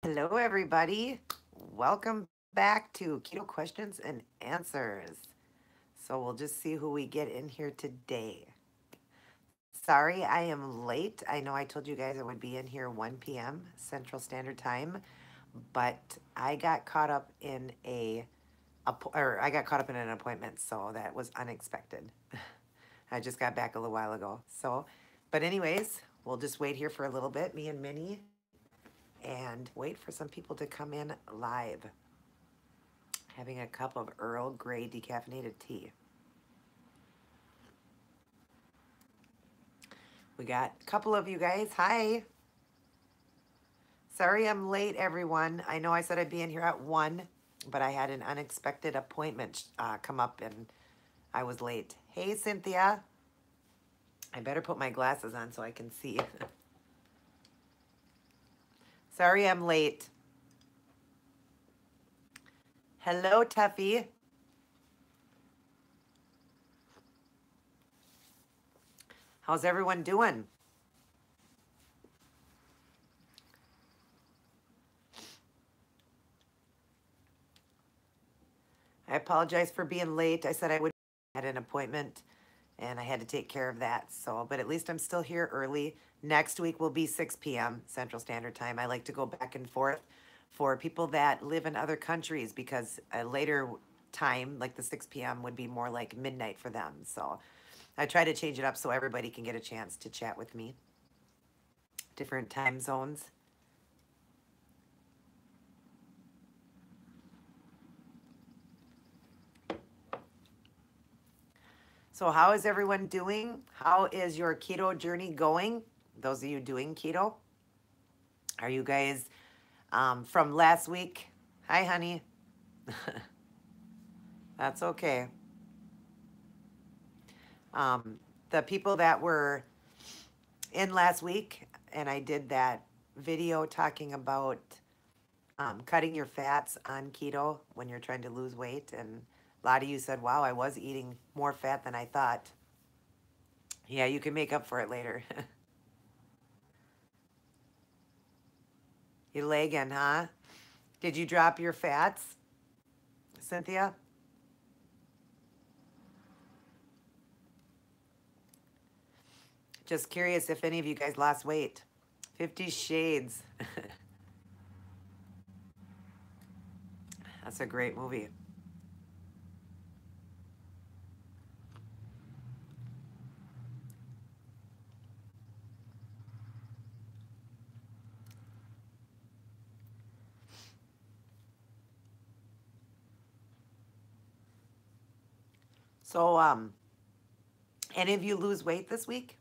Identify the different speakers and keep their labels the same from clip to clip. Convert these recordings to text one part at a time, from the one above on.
Speaker 1: Hello, everybody. Welcome back to Keto Questions and Answers. So, we'll just see who we get in here today. Sorry, I am late. I know I told you guys I would be in here 1 p.m. Central Standard Time, but I got caught up in I got caught up in an appointment, so that was unexpected. I just got back a little while ago. But anyways, we'll just wait here for a little bit, me and Minnie, and wait for some people to come in live. Having a cup of Earl Grey decaffeinated tea. We got a couple of you guys. Hi. Sorry I'm late, everyone. I know I said I'd be in here at 1, but I had an unexpected appointment come up and I was late. Hey, Cynthia. I better put my glasses on so I can see. Sorry I'm late. Hello, Tuffy. How's everyone doing? I apologize for being late. I said I would had an appointment and I had to take care of that. So, but at least I'm still here early. Next week will be 6 p.m. Central Standard Time. I like to go back and forth for people that live in other countries because a later time, like the 6 p.m., would be more like midnight for them. So I try to change it up so everybody can get a chance to chat with me. Different time zones. So, how is everyone doing? How is your keto journey going? Those of you doing keto, are you guys from last week? Hi, honey. That's okay. The people that were in last week, and I did that video talking about cutting your fats on keto when you're trying to lose weight. And a lot of you said, wow, I was eating more fat than I thought. Yeah, you can make up for it later. You lagging, huh? Did you drop your fats, Cynthia? Just curious if any of you guys lost weight. 50 Shades. That's a great movie. So, any of you lose weight this week?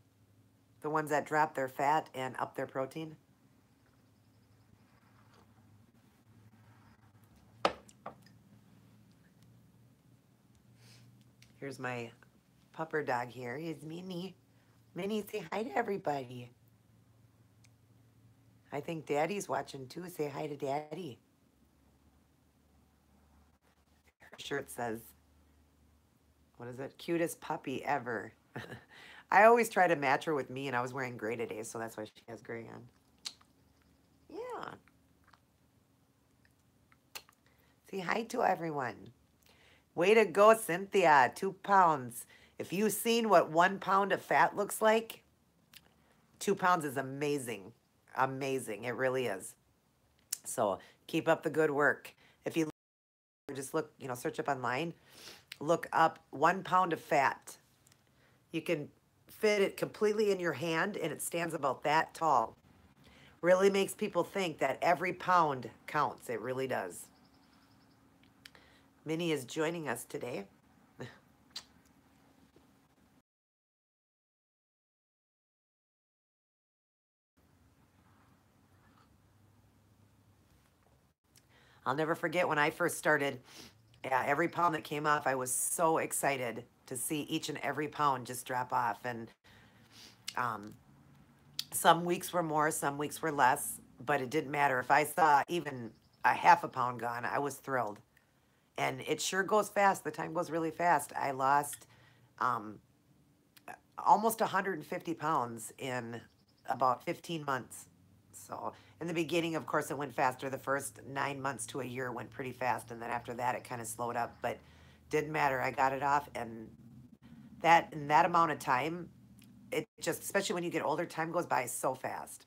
Speaker 1: The ones that drop their fat and up their protein? Here's my pupper dog here. He's Minnie. Minnie, say hi to everybody. I think Daddy's watching too. Say hi to Daddy. Her shirt says, what is it? Cutest puppy ever. I always try to match her with me, and I was wearing gray today, so that's why she has gray on. Yeah. Say hi to everyone. Way to go, Cynthia. 2 pounds. If you've seen what 1 pound of fat looks like, 2 pounds is amazing. Amazing. It really is. So keep up the good work. If you just look, search up online, look up 1 pound of fat. You can fit it completely in your hand and it stands about that tall. Really makes people think that every pound counts. It really does. Minnie is joining us today. I'll never forget when I first started. Yeah, every pound that came off, I was so excited to see each and every pound just drop off. And um, some weeks were more, some weeks were less, but it didn't matter. If I saw even a half a pound gone, I was thrilled. And it sure goes fast. The time goes really fast. I lost um, almost 150 pounds in about 15 months. So in the beginning, of course, it went faster. The first 9 months to a year went pretty fast, and then after that, it kind of slowed up. But didn't matter. I got it off, and that in that amount of time, it just, especially when you get older, time goes by so fast.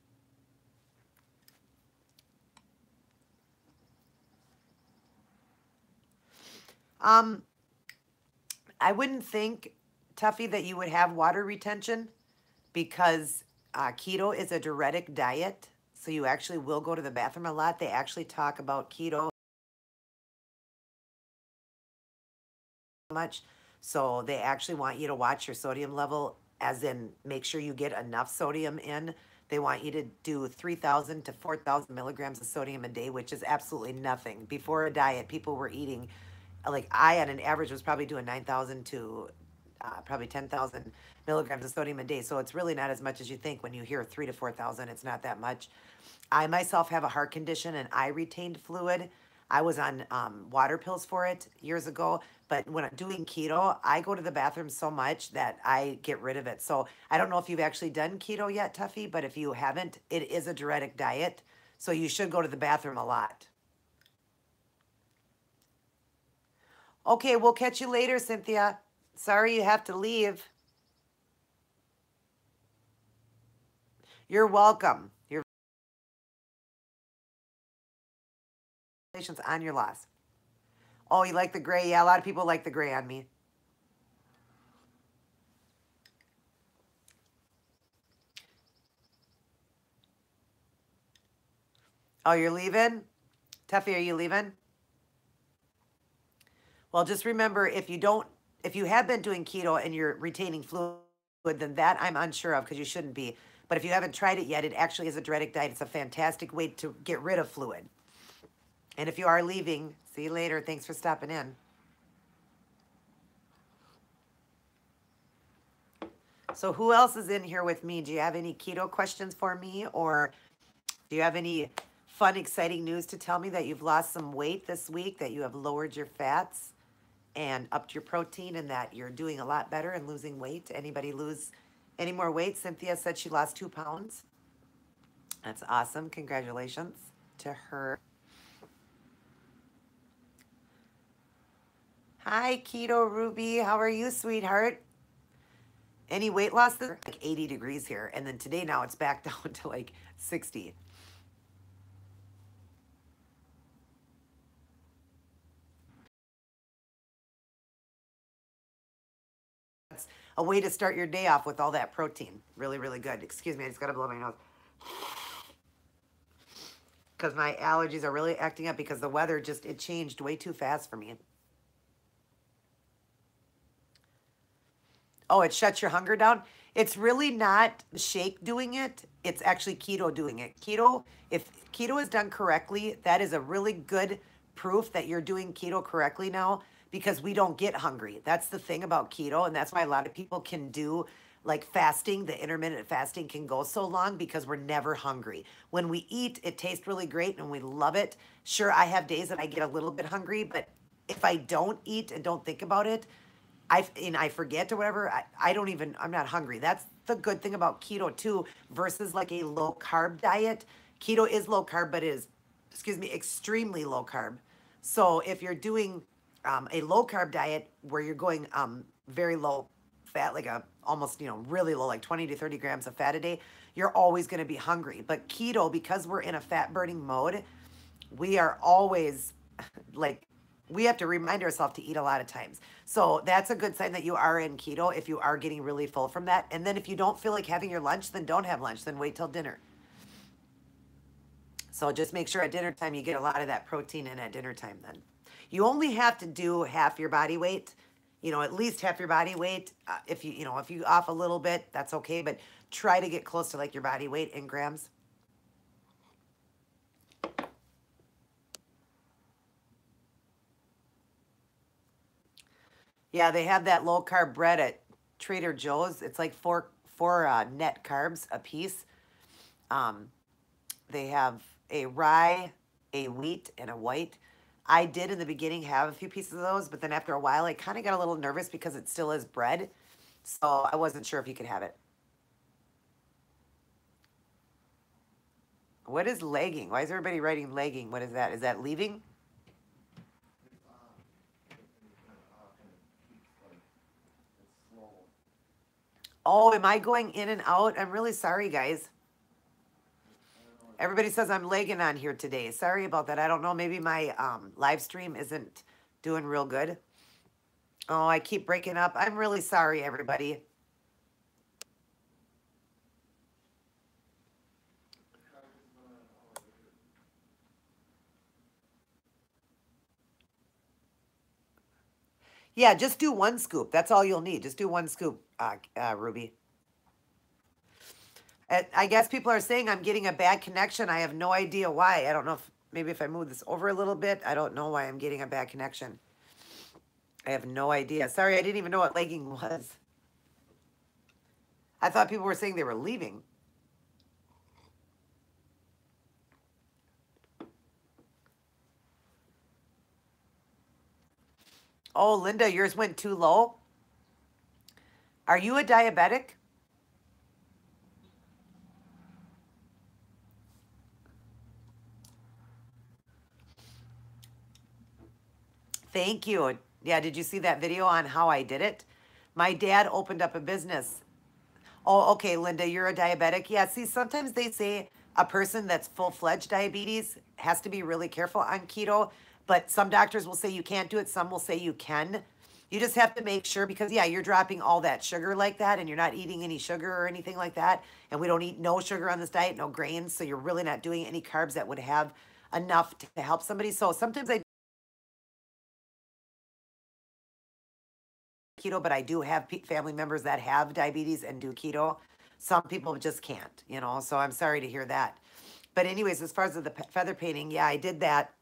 Speaker 1: Um, I wouldn't think, Tuffy, that you would have water retention because keto is a diuretic diet. So you actually will go to the bathroom a lot. They actually talk about keto much. So they actually want you to watch your sodium level, as in make sure you get enough sodium in. They want you to do 3,000 to 4,000 milligrams of sodium a day, which is absolutely nothing. Before a diet, people were eating, like I, on an average, was probably doing 9,000 to probably 10,000 milligrams of sodium a day. So it's really not as much as you think. When you hear 3 to 4,000, it's not that much. I myself have a heart condition and I retained fluid. I was on water pills for it years ago, but when I'm doing keto, I go to the bathroom so much that I get rid of it. So I don't know if you've actually done keto yet, Tuffy, but if you haven't, it is a diuretic diet. So you should go to the bathroom a lot. Okay, we'll catch you later, Cynthia. Sorry you have to leave. You're welcome. Your congratulations on your loss. Oh, you like the gray? Yeah, a lot of people like the gray on me. Oh, you're leaving? Tuffy, are you leaving? Well, just remember, if you have been doing keto and you're retaining fluid, then that I'm unsure of because you shouldn't be. But if you haven't tried it yet, it actually is a diuretic diet. It's a fantastic way to get rid of fluid. And if you are leaving, see you later. Thanks for stopping in. So who else is in here with me? Do you have any keto questions for me, or do you have any fun, exciting news to tell me that you've lost some weight this week, that you have lowered your fats and upped your protein, and that you're doing a lot better and losing weight? Anybody lose any more weight? Cynthia said she lost 2 pounds. That's awesome. Congratulations to her. Hi, Keto Ruby. How are you, sweetheart? Any weight loss? Like 80 degrees here. And then today, now it's back down to like 60. That's a way to start your day off with all that protein. Really, really good. Excuse me, I just got to blow my nose. Because my allergies are really acting up because the weather just, it changed way too fast for me. Oh, it shuts your hunger down. It's really not the shake doing it. It's actually keto doing it. Keto, if keto is done correctly, that is a really good proof that you're doing keto correctly now, because we don't get hungry. That's the thing about keto. And that's why a lot of people can do like fasting. The intermittent fasting can go so long because we're never hungry. When we eat, it tastes really great and we love it. Sure, I have days that I get a little bit hungry, but if I don't eat and don't think about it, I forget or whatever, I don't even, I'm not hungry. That's the good thing about keto too, versus like a low carb diet. Keto is low carb, but it is, excuse me, extremely low carb. So if you're doing a low carb diet where you're going very low fat, like a almost, really low, like 20 to 30 grams of fat a day, you're always going to be hungry. But keto, because we're in a fat burning mode, we are always like, we have to remind ourselves to eat a lot of times. So that's a good sign that you are in keto if you are getting really full from that. And then if you don't feel like having your lunch, then don't have lunch, then wait till dinner. So just make sure at dinner time you get a lot of that protein in at dinner time then. You only have to do half your body weight, at least half your body weight. If you off a little bit, that's okay, but try to get close to like your body weight in grams. Yeah, they have that low carb bread at Trader Joe's. It's like four net carbs a piece. Um, they have a rye, a wheat, and a white. I did in the beginning have a few pieces of those, but then after a while, I kind of got a little nervous because it still is bread. So I wasn't sure if you could have it. What is legging? Why is everybody writing legging? What is that? Is that leaving? Oh, am I going in and out? I'm really sorry, guys. Everybody says I'm legging on here today. Sorry about that. I don't know. Maybe my live stream isn't doing real good. Oh, I keep breaking up. I'm really sorry, everybody. Yeah, just do one scoop. That's all you'll need. Just do one scoop, Ruby. I guess people are saying I'm getting a bad connection. I have no idea why. I don't know if maybe if I move this over a little bit, I don't know why I'm getting a bad connection. I have no idea. Sorry, I didn't even know what legging was. I thought people were saying they were leaving. Oh, Linda, yours went too low. Are you a diabetic? Thank you. Yeah, did you see that video on how I did it? My dad opened up a business. Oh, okay, Linda, you're a diabetic. Yeah, see, sometimes they say a person that's full-fledged diabetes has to be really careful on keto, but some doctors will say you can't do it, some will say you can. You just have to make sure because, yeah, you're dropping all that sugar like that and you're not eating any sugar or anything like that. And we don't eat no sugar on this diet, no grains. So you're really not doing any carbs that would have enough to help somebody. So sometimes I keto, but I do have family members that have diabetes and do keto. Some people just can't, you know, so I'm sorry to hear that. But anyways, as far as the feather painting, yeah, I did that.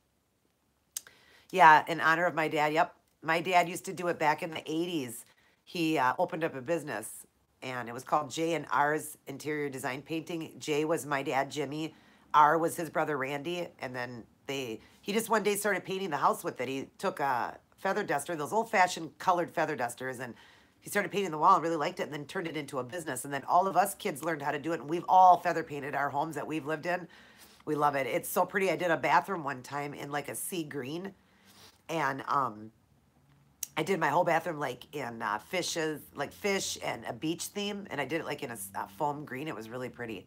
Speaker 1: Yeah, in honor of my dad. Yep. My dad used to do it back in the 80s. He opened up a business and it was called J and R's Interior Design Painting. J was my dad, Jimmy. R was his brother, Randy. And then he just one day started painting the house with it. He took a feather duster, those old fashioned colored feather dusters, and he started painting the wall and really liked it and then turned it into a business. And then all of us kids learned how to do it. And we've all feather painted our homes that we've lived in. We love it. It's so pretty. I did a bathroom one time in like a sea green and I did my whole bathroom like in fishes, like fish and a beach theme, and I did it like in a foam green. It was really pretty.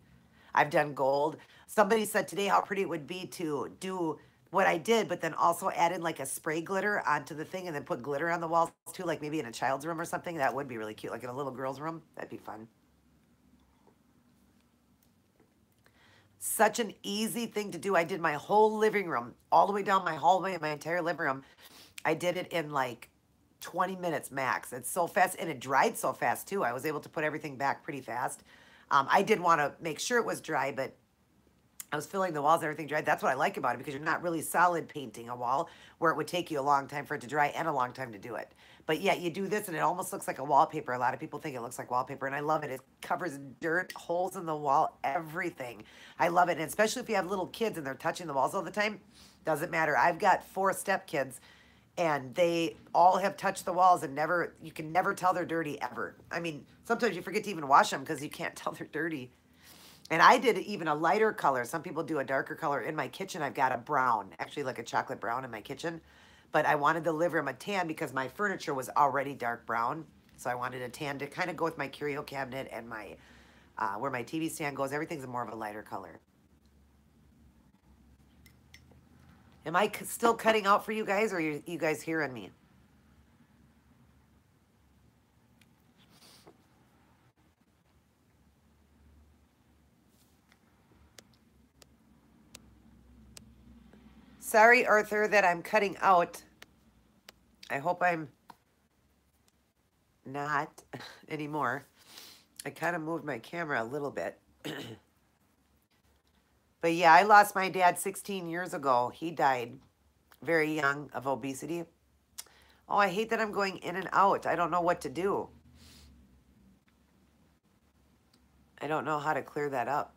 Speaker 1: I've done gold. Somebody said today how pretty it would be to do what I did, but then also add in like a spray glitter onto the thing, and then put glitter on the walls too, like maybe in a child's room or something. That would be really cute, like in a little girl's room. That'd be fun. Such an easy thing to do. I did my whole living room, all the way down my hallway, my entire living room. I did it in like 20 minutes max. It's so fast and it dried so fast too. I was able to put everything back pretty fast. I did want to make sure it was dry, but I was filling the walls and everything dried. That's what I like about it because you're not really solid painting a wall where it would take you a long time for it to dry and a long time to do it. But yeah, you do this and it almost looks like a wallpaper. A lot of people think it looks like wallpaper and I love it. It covers dirt, holes in the wall, everything. I love it. And especially if you have little kids and they're touching the walls all the time, doesn't matter. I've got 4 step kids and they all have touched the walls and never, you can never tell they're dirty ever. I mean, sometimes you forget to even wash them because you can't tell they're dirty. And I did even a lighter color. Some people do a darker color. In my kitchen, I've got a brown, actually like a chocolate brown in my kitchen. But I wanted the living room a tan because my furniture was already dark brown. So I wanted a tan to kind of go with my curio cabinet and my where my TV stand goes. Everything's more of a lighter color. Am I still cutting out for you guys, or are you guys hearing me? Sorry, Arthur, that I'm cutting out. I hope I'm not anymore. I kind of moved my camera a little bit. But yeah, I lost my dad 16 years ago. He died very young of obesity. Oh, I hate that I'm going in and out. I don't know what to do. I don't know how to clear that up.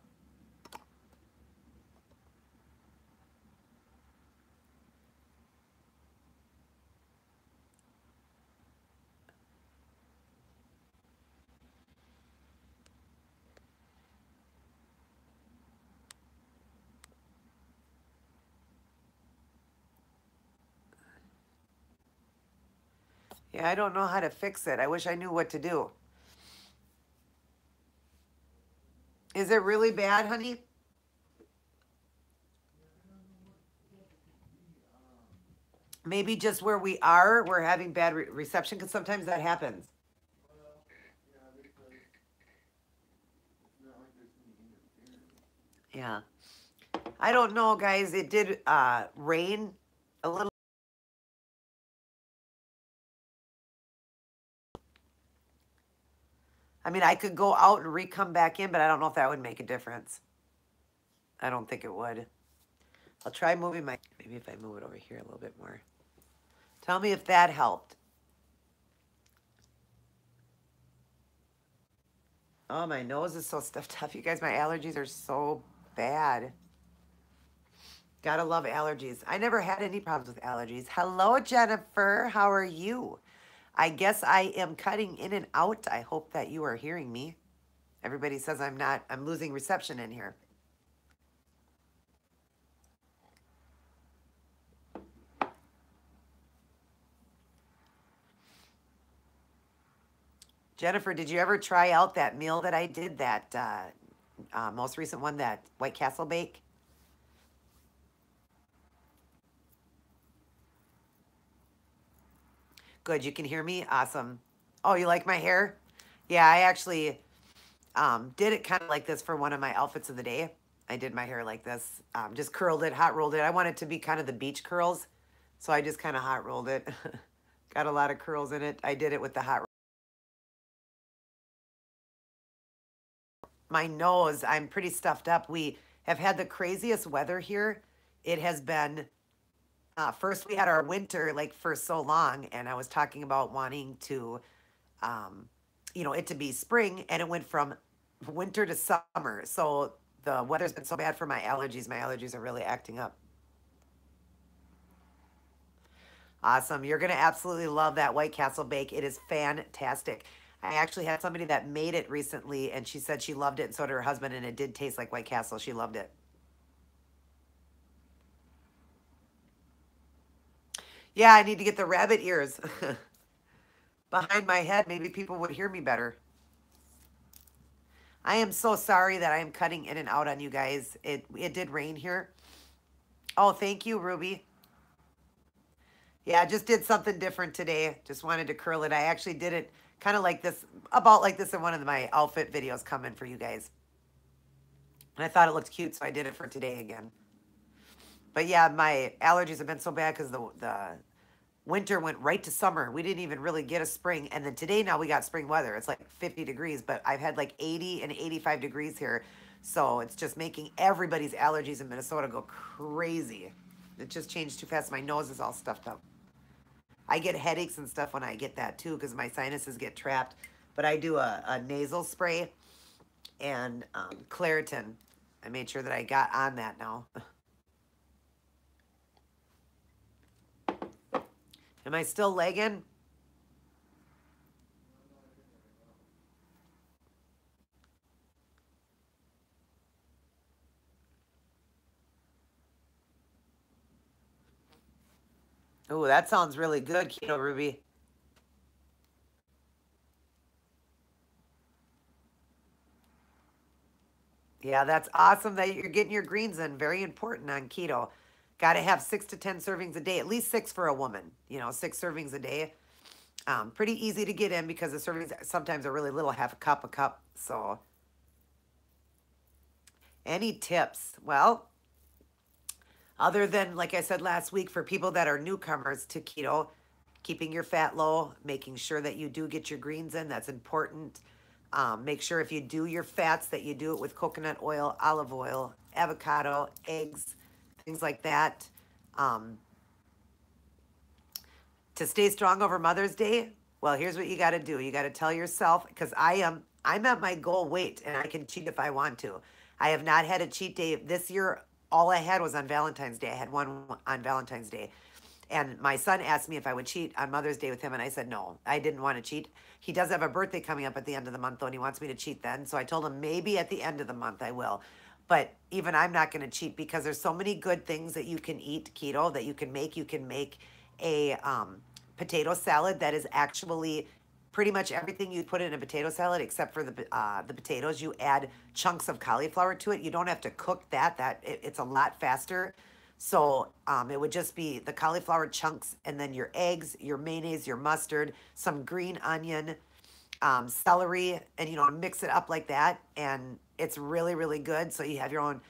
Speaker 1: Yeah, I don't know how to fix it. I wish I knew what to do. Is it really bad, honey? Maybe just where we are, we're having bad reception because sometimes that happens. Yeah. I don't know, guys. It did rain a little. I mean, I could go out and re-come back in, but I don't know if that would make a difference. I don't think it would. I'll try moving my, maybe if I move it over here a little bit more. Tell me if that helped. Oh, my nose is so stuffed up. You guys, my allergies are so bad. Gotta love allergies. I never had any problems with allergies. Hello, Jennifer. How are you? I guess I am cutting in and out. I hope that you are hearing me. Everybody says I'm not. I'm losing reception in here. Jennifer, did you ever try out that meal that I did, that most recent one, that White Castle bake? Good, you can hear me? Awesome. Oh, you like my hair? Yeah, I actually did it kind of like this for one of my outfits of the day. I did my hair like this, just curled it, hot rolled it. I want it to be kind of the beach curls, so I just kind of hot rolled it. Got a lot of curls in it. I did it with the hot. My nose, I'm pretty stuffed up. We have had the craziest weather here. It has been, first we had our winter like for so long, and I was talking about wanting to, um, it to be spring, and it went from winter to summer. So the weather's been so bad for my allergies. My allergies are really acting up. Awesome. You're going to absolutely love that White Castle bake. It is fantastic. I actually had somebody that made it recently, and she said she loved it, and so did her husband, and it did taste like White Castle. She loved it. Yeah, I need to get the rabbit ears behind my head. Maybe people would hear me better. I am so sorry that I am cutting in and out on you guys. It did rain here. Oh, thank you, Ruby. Yeah, I just did something different today. Just wanted to curl it. I actually did it kind of like this, about like this in one of my outfit videos coming for you guys. And I thought it looked cute, so I did it for today again. But yeah, my allergies have been so bad because the winter went right to summer. We didn't even really get a spring. And then today now we got spring weather. It's like 50 degrees, but I've had like 80 and 85 degrees here. So it's just making everybody's allergies in Minnesota go crazy. It just changed too fast. My nose is all stuffed up. I get headaches and stuff when I get that too because my sinuses get trapped. But I do a nasal spray and Claritin. I made sure that I got on that now. Am I still legging? Oh, that sounds really good, Keto Ruby. Yeah, that's awesome that you're getting your greens in. Very important on keto. Got to have 6 to 10 servings a day, at least six for a woman. 6 servings a day. Pretty easy to get in because the servings sometimes are really little, half a cup. So, any tips? Well, other than, like I said last week, for people that are newcomers to keto, keeping your fat low, making sure that you do get your greens in, that's important. Make sure if you do your fats that you do it with coconut oil, olive oil, avocado, eggs, things like that. Um, to stay strong over Mother's Day, well, here's what you got to do. You got to tell yourself, because I'm at my goal weight and I can cheat if I want to. I have not had a cheat day this year. All I had was on Valentine's Day. I had one on Valentine's Day. And my son asked me if I would cheat on Mother's Day with him, and I said no, I didn't want to cheat. He does have a birthday coming up at the end of the month, though, and he wants me to cheat then. So I told him maybe at the end of the month I will. But even I'm not going to cheat because there's so many good things that you can eat keto that you can make. You can make a potato salad that is actually pretty much everything you put in a potato salad except for the potatoes. You add chunks of cauliflower to it. You don't have to cook that. It's a lot faster. So it would just be the cauliflower chunks and then your eggs, your mayonnaise, your mustard, some green onion, celery, and mix it up like that. And it's really, really good. So you have your own,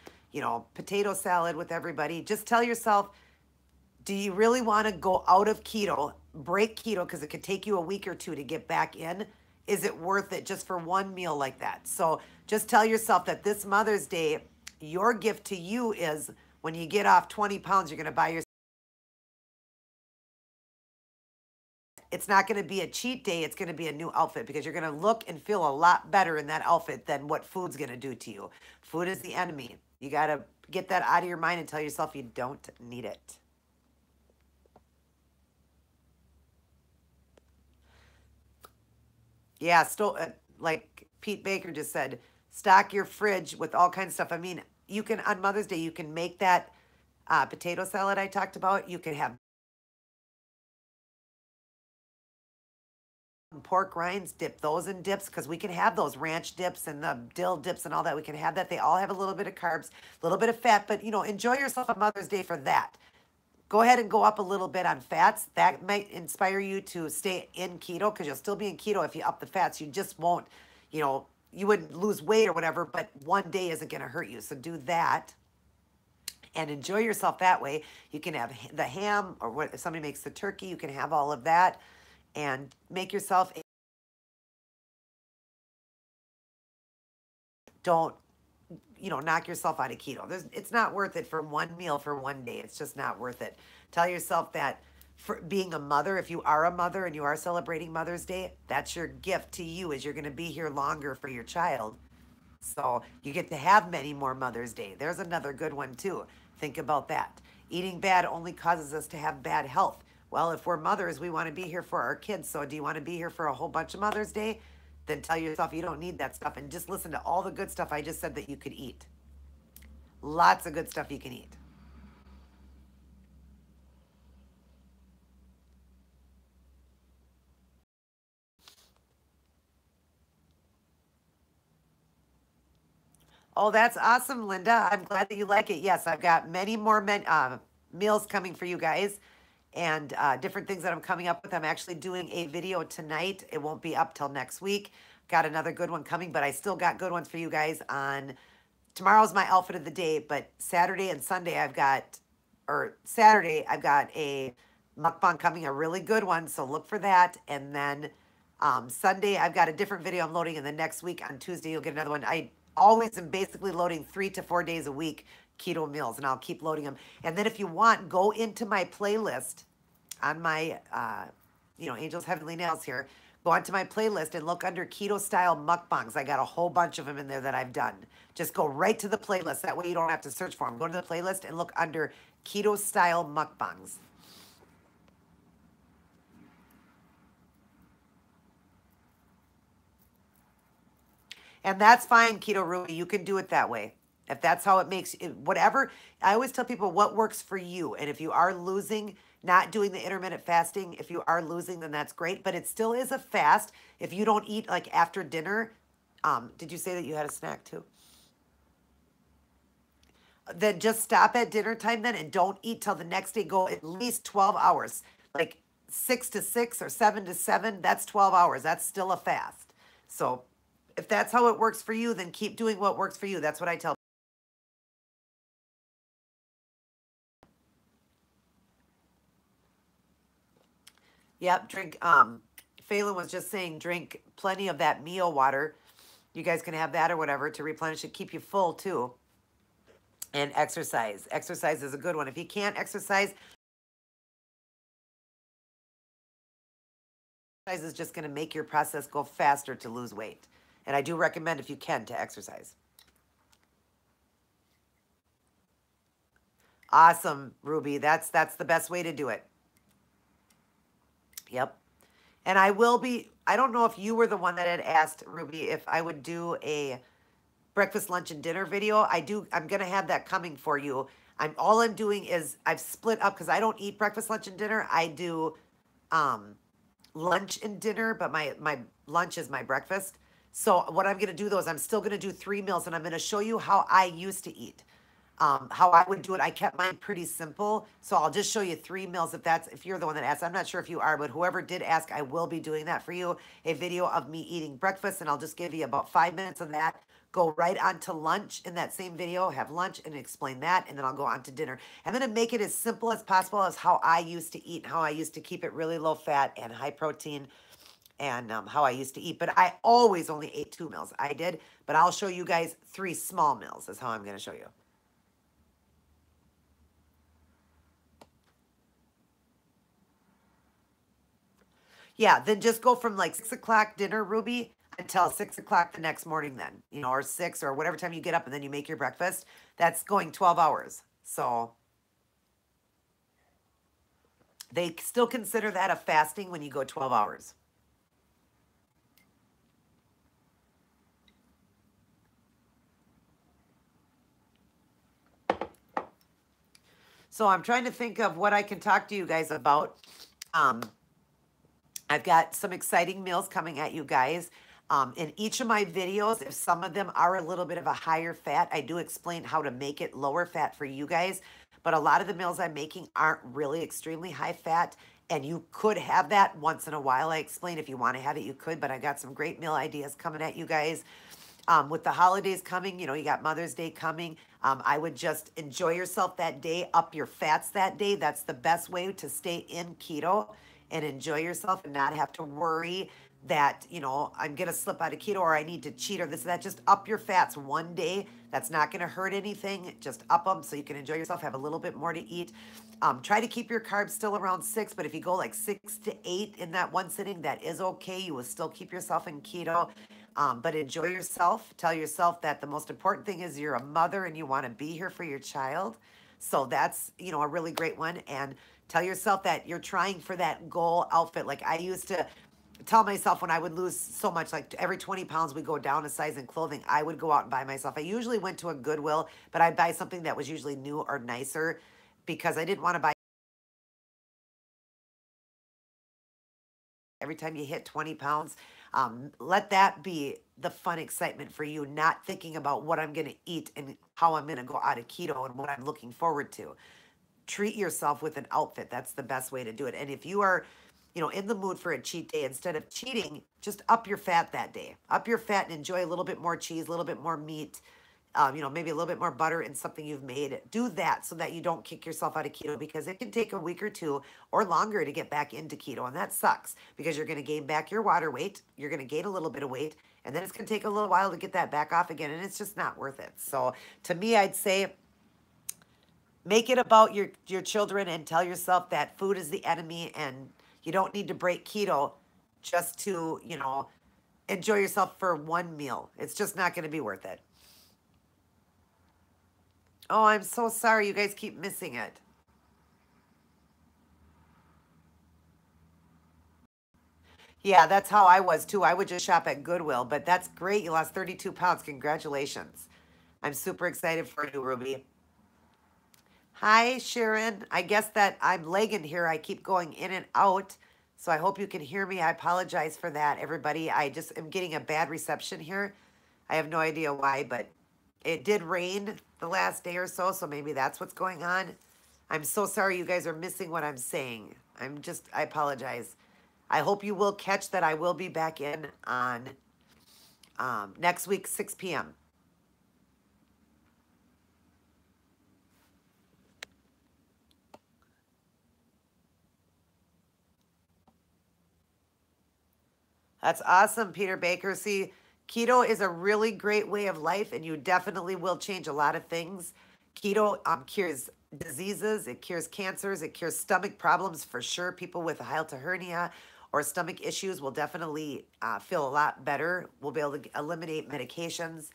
Speaker 1: potato salad with everybody. Just tell yourself, do you really want to go out of keto, break keto, because it could take you a week or two to get back in? Is it worth it just for one meal like that? So just tell yourself that this Mother's Day, your gift to you is when you get off 20 pounds, you're going to buy yourself. It's not going to be a cheat day. It's going to be a new outfit because you're going to look and feel a lot better in that outfit than what food's going to do to you. Food is the enemy. You got to get that out of your mind and tell yourself you don't need it. Yeah, still, like Pete Baker just said, stock your fridge with all kinds of stuff. I mean, you can, on Mother's Day, you can make that potato salad I talked about. You can have pork rinds, dip those in dips because we can have those ranch dips and the dill dips and all that. We can have that. They all have a little bit of carbs, a little bit of fat, but enjoy yourself on Mother's Day for that. Go ahead and go up a little bit on fats. That might inspire you to stay in keto because you'll still be in keto if you up the fats. You just won't, you wouldn't lose weight or whatever, but one day isn't going to hurt you. So do that and enjoy yourself that way. You can have the ham or what if somebody makes the turkey, you can have all of that and make yourself don't knock yourself out of keto. It's not worth it for one meal for one day. It's just not worth it. Tell yourself that for being a mother, if you are a mother and you are celebrating Mother's Day, that's your gift to you is you're going to be here longer for your child. So you get to have many more Mother's Day. There's another good one too. Think about that. Eating bad only causes us to have bad health. Well, if we're mothers, we want to be here for our kids. So do you want to be here for a whole bunch of Mother's Day? Then tell yourself you don't need that stuff and just listen to all the good stuff I just said that you could eat. Lots of good stuff you can eat. Oh, that's awesome, Linda. I'm glad that you like it. Yes, I've got many more meals coming for you guys and different things that I'm coming up with. I'm actually doing a video tonight. It won't be up till next week. Got another good one coming, but I still got good ones for you guys on tomorrow's my outfit of the day, but Saturday and Sunday Saturday I've got a mukbang coming, a really good one, so look for that. And then Sunday I've got a different video I'm loading, and the next week on Tuesday you'll get another one. I always am basically loading 3 to 4 days a week keto meals, and I'll keep loading them. And then if you want, go into my playlist on my Angel's Heavenly Nails here. Go onto my playlist and look under keto style mukbangs. I got a whole bunch of them in there that I've done. Just go right to the playlist. That way you don't have to search for them. Go to the playlist and look under keto style mukbangs. And that's fine, Keto Ruby. You can do it that way. If that's how it makes it, whatever. I always tell people what works for you. And if you are losing, not doing the intermittent fasting, if you are losing, then that's great. But it still is a fast. If you don't eat like after dinner, did you say that you had a snack too? Then just stop at dinner time then and don't eat till the next day. Go at least 12 hours. Like 6 to 6 or 7 to 7, that's 12 hours. That's still a fast. So if that's how it works for you, then keep doing what works for you. That's what I tell. Yep, drink. Phelan was just saying drink plenty of that Mio water. You guys can have that or whatever to replenish it, keep you full too. And exercise. Exercise is a good one. If you can't exercise is just going to make your process go faster to lose weight. And I do recommend if you can to exercise. Awesome, Ruby. That's the best way to do it. Yep. And I don't know if you were the one that had asked Ruby if I would do a breakfast, lunch, and dinner video. I'm going to have that coming for you. All I'm doing is I've split up because I don't eat breakfast, lunch, and dinner. I do um, lunch and dinner, but my lunch is my breakfast. So what I'm gonna do though is I'm still gonna do 3 meals, and I'm gonna show you how I used to eat. How I would do it. I kept mine pretty simple, so I'll just show you 3 meals if you're the one that asked. I'm not sure if you are, but whoever did ask, I will be doing that for you. A video of me eating breakfast, and I'll just give you about 5 minutes of that. Go right on to lunch in that same video, have lunch and explain that, and then I'll go on to dinner. And then to make it as simple as possible as how I used to eat and how I used to keep it really low fat and high protein and how I used to eat. But I always only ate 2 meals. I did, but I'll show you guys 3 small meals is how I'm going to show you. Yeah, then just go from like 6 o'clock dinner, Ruby, until 6 o'clock the next morning, then, or six or whatever time you get up and then you make your breakfast. That's going 12 hours. So they still consider that a fasting when you go 12 hours. So I'm trying to think of what I can talk to you guys about. Um, I've got some exciting meals coming at you guys. In each of my videos, if some of them are a little bit of a higher fat, I do explain how to make it lower fat for you guys. But a lot of the meals I'm making aren't really extremely high fat. And you could have that once in a while. I explain if you want to have it, you could. But I got some great meal ideas coming at you guys. With the holidays coming, you got Mother's Day coming. I would just enjoy yourself that day, up your fats that day. That's the best way to stay in keto and enjoy yourself and not have to worry that, I'm going to slip out of keto or I need to cheat or this, that. Just up your fats one day. That's not going to hurt anything. Just up them so you can enjoy yourself, have a little bit more to eat. Try to keep your carbs still around 6, but if you go like 6 to 8 in that one sitting, that is okay. You will still keep yourself in keto. But enjoy yourself. Tell yourself that the most important thing is you're a mother and you want to be here for your child. So that's, a really great one. And tell yourself that you're trying for that goal outfit. Like I used to tell myself when I would lose so much, like every 20 pounds we go down a size in clothing, I would go out and buy myself. I usually went to a Goodwill, but I'd buy something that was usually new or nicer because I didn't want to buy every time you hit 20 pounds. Let that be the fun excitement for you, not thinking about what I'm going to eat and how I'm going to go out of keto and what I'm looking forward to. Treat yourself with an outfit. That's the best way to do it. And if you are, in the mood for a cheat day, instead of cheating, just up your fat that day. Up your fat and enjoy a little bit more cheese, a little bit more meat, maybe a little bit more butter in something you've made. Do that so that you don't kick yourself out of keto because it can take a week or two or longer to get back into keto. And that sucks because you're going to gain back your water weight. You're going to gain a little bit of weight. And then it's going to take a little while to get that back off again. And it's just not worth it. So to me, I'd say make it about your children and tell yourself that food is the enemy and you don't need to break keto just to, enjoy yourself for one meal. It's just not going to be worth it. Oh, I'm so sorry. You guys keep missing it. Yeah, that's how I was too. I would just shop at Goodwill, but that's great. You lost 32 pounds. Congratulations. I'm super excited for you, Ruby. Hi, Sharon. I guess that I'm lagging here. I keep going in and out. So I hope you can hear me. I apologize for that, everybody. I just am getting a bad reception here. I have no idea why, but it did rain the last day or so, so maybe that's what's going on. I'm so sorry you guys are missing what I'm saying. I apologize. I hope you will catch that I will be back in on next week, 6 p.m. That's awesome, Peter Baker. See, keto is a really great way of life, and you definitely will change a lot of things. Keto cures diseases, it cures cancers, it cures stomach problems for sure. People with a hiatal hernia or stomach issues will definitely feel a lot better. We'll be able to eliminate medications.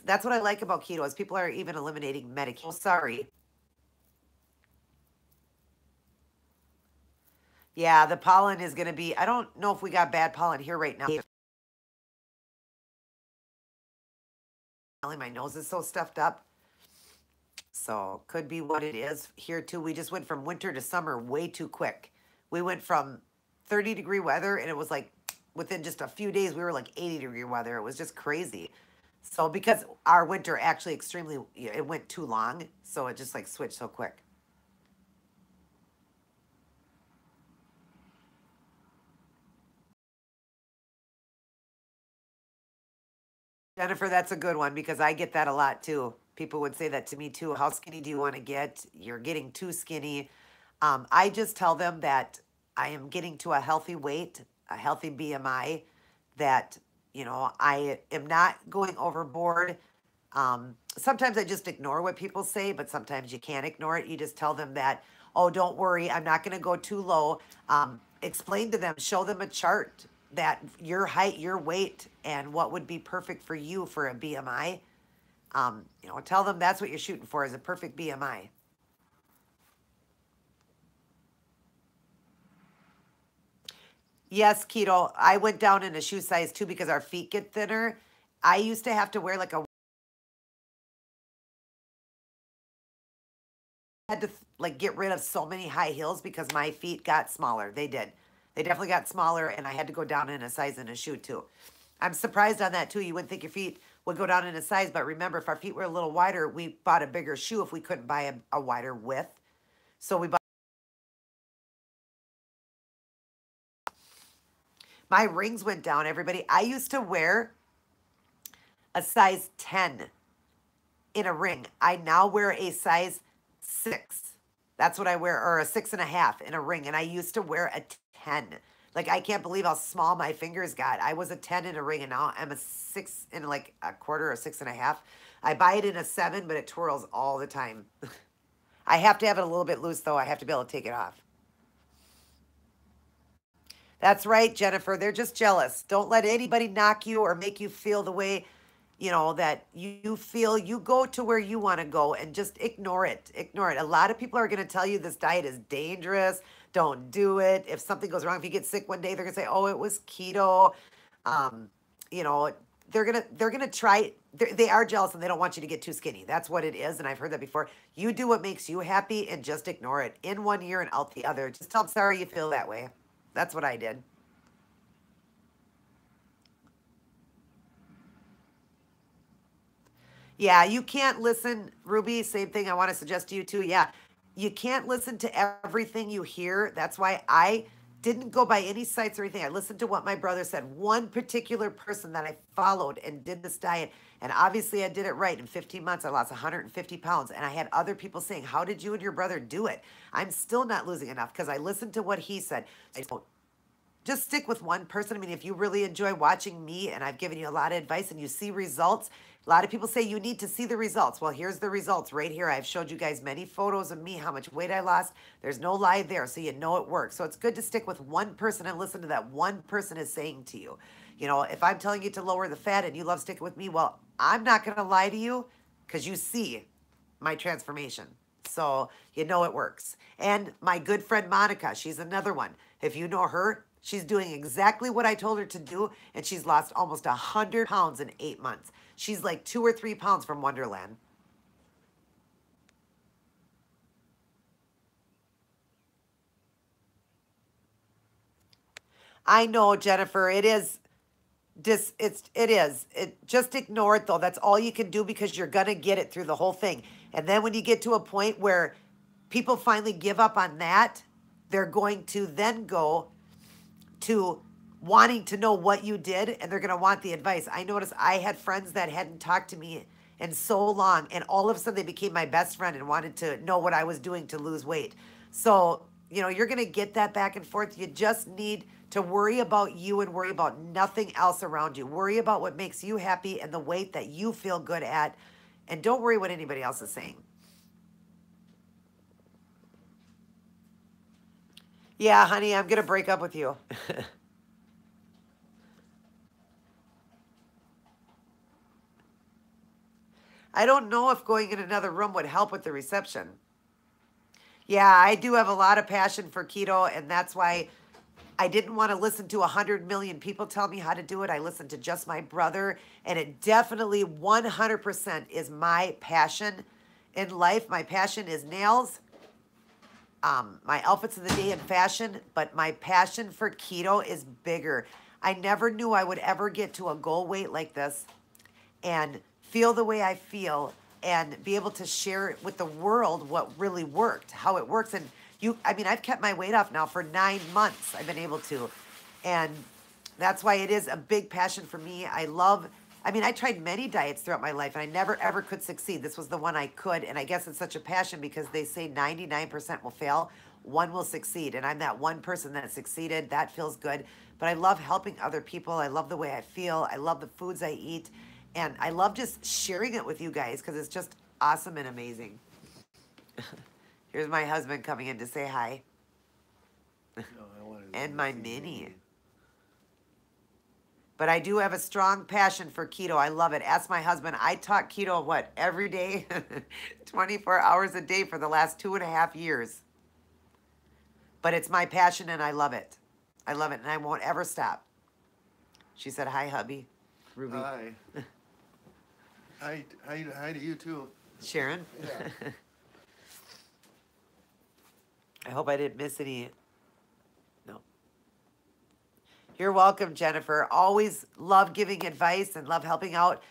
Speaker 1: That's what I like about keto is people are even eliminating medication. Oh, sorry. Yeah, the pollen is going to be. I don't know if we got bad pollen here right now. My nose is so stuffed up. So could be what it is here too. We just went from winter to summer way too quick. We went from 30-degree weather, and it was like within just a few days we were like 80-degree weather. It was just crazy. So because our winter actually extremely, it went too long, so it just like switched so quick. Jennifer, that's a good one because I get that a lot too. People would say that to me too. How skinny do you want to get? You're getting too skinny. I just tell them that I am getting to a healthy weight, a healthy BMI, that, I am not going overboard. Sometimes I just ignore what people say, but sometimes you can't ignore it. You just tell them that, oh, don't worry, I'm not going to go too low. Explain to them, show them a chart that your height, your weight, and what would be perfect for you for a BMI. Tell them that's what you're shooting for is a perfect BMI. Yes, keto. I went down in a shoe size too because our feet get thinner. I used to have to wear like a had to like get rid of so many high heels because my feet got smaller. They did. They definitely got smaller, and I had to go down in a size in a shoe too. I'm surprised on that too. You wouldn't think your feet would go down in a size, but remember, if our feet were a little wider, we bought a bigger shoe if we couldn't buy a wider width. So we bought. My rings went down. Everybody, I used to wear a size 10 in a ring. I now wear a size 6. That's what I wear, or a 6.5 in a ring. And I used to wear a 10. Like, I can't believe how small my fingers got. I was a 10 in a ring, and now I'm a 6 in like a quarter or 6.5. I buy it in a 7, but it twirls all the time. I have to have it a little bit loose, though. I have to be able to take it off. That's right, Jennifer. They're just jealous. Don't let anybody knock you or make you feel the way, that you feel. You go to where you want to go and just ignore it. Ignore it. A lot of people are going to tell you this diet is dangerous. Don't do it. If something goes wrong, if you get sick one day, they're going to say, "Oh, it was keto." Um, you know, they're gonna try. They are jealous and they don't want you to get too skinny. That's what it is, and I've heard that before. You do what makes you happy and just ignore it. In one ear and out the other. Just tell them sorry you feel that way. That's what I did. Yeah, you can't listen, Ruby. Same thing I want to suggest to you too. Yeah, you can't listen to everything you hear. That's why I didn't go by any sites or anything. I listened to what my brother said. One particular person that I followed and did this diet, and obviously I did it right. In 15 months, I lost 150 pounds. And I had other people saying, "How did you and your brother do it?" I'm still not losing enough because I listened to what he said. I don't just stick with one person. I mean, if you really enjoy watching me and I've given you a lot of advice and you see results, a lot of people say you need to see the results. Well, here's the results right here. I've showed you guys many photos of me, how much weight I lost. There's no lie there, so you know it works. So it's good to stick with one person and listen to that one person is saying to you. If I'm telling you to lower the fat and you love sticking with me, well, I'm not going to lie to you because you see my transformation. So you know it works. And my good friend Monica, she's another one. If you know her, she's doing exactly what I told her to do, and she's lost almost 100 pounds in 8 months. She's like 2 or 3 pounds from Wonderland. I know, Jennifer. It is it is. It just ignore it though. That's all you can do because you're gonna get it through the whole thing. And then when you get to a point where people finally give up on that, they're going to then go to wanting to know what you did and they're going to want the advice. I noticed I had friends that hadn't talked to me in so long and all of a sudden they became my best friend and wanted to know what I was doing to lose weight. So, you're going to get that back and forth. You just need to worry about you and worry about nothing else around you. Worry about what makes you happy and the weight that you feel good at. And don't worry what anybody else is saying. Yeah, honey, I'm going to break up with you. I don't know if going in another room would help with the reception. Yeah, I do have a lot of passion for keto, and that's why I didn't want to listen to 100 million people tell me how to do it. I listened to just my brother, and it definitely 100% is my passion in life. My passion is nails. my outfits of the day in fashion, but my passion for keto is bigger. I never knew I would ever get to a goal weight like this and feel the way I feel and be able to share with the world what really worked, how it works. And I mean, I've kept my weight off now for 9 months. I've been able to. And that's why it is a big passion for me. I mean, I tried many diets throughout my life and I never ever could succeed. This was the one I could. And I guess it's such a passion because they say 99% will fail, one will succeed. And I'm that one person that succeeded. That feels good. But I love helping other people. I love the way I feel. I love the foods I eat. And I love just sharing it with you guys because it's just awesome and amazing. Here's my husband coming in to say hi. And my mini. But I do have a strong passion for keto. I love it. Ask my husband. I taught keto, what, every day? 24 hours a day for the last 2.5 years. But it's my passion and I love it. I love it and I won't ever stop. She said, hi, hubby. Ruby.
Speaker 2: Hi. Hi to you too.
Speaker 1: Sharon?
Speaker 2: Yeah.
Speaker 1: I hope I didn't miss any. No. You're welcome, Jennifer. Always love giving advice and love helping out.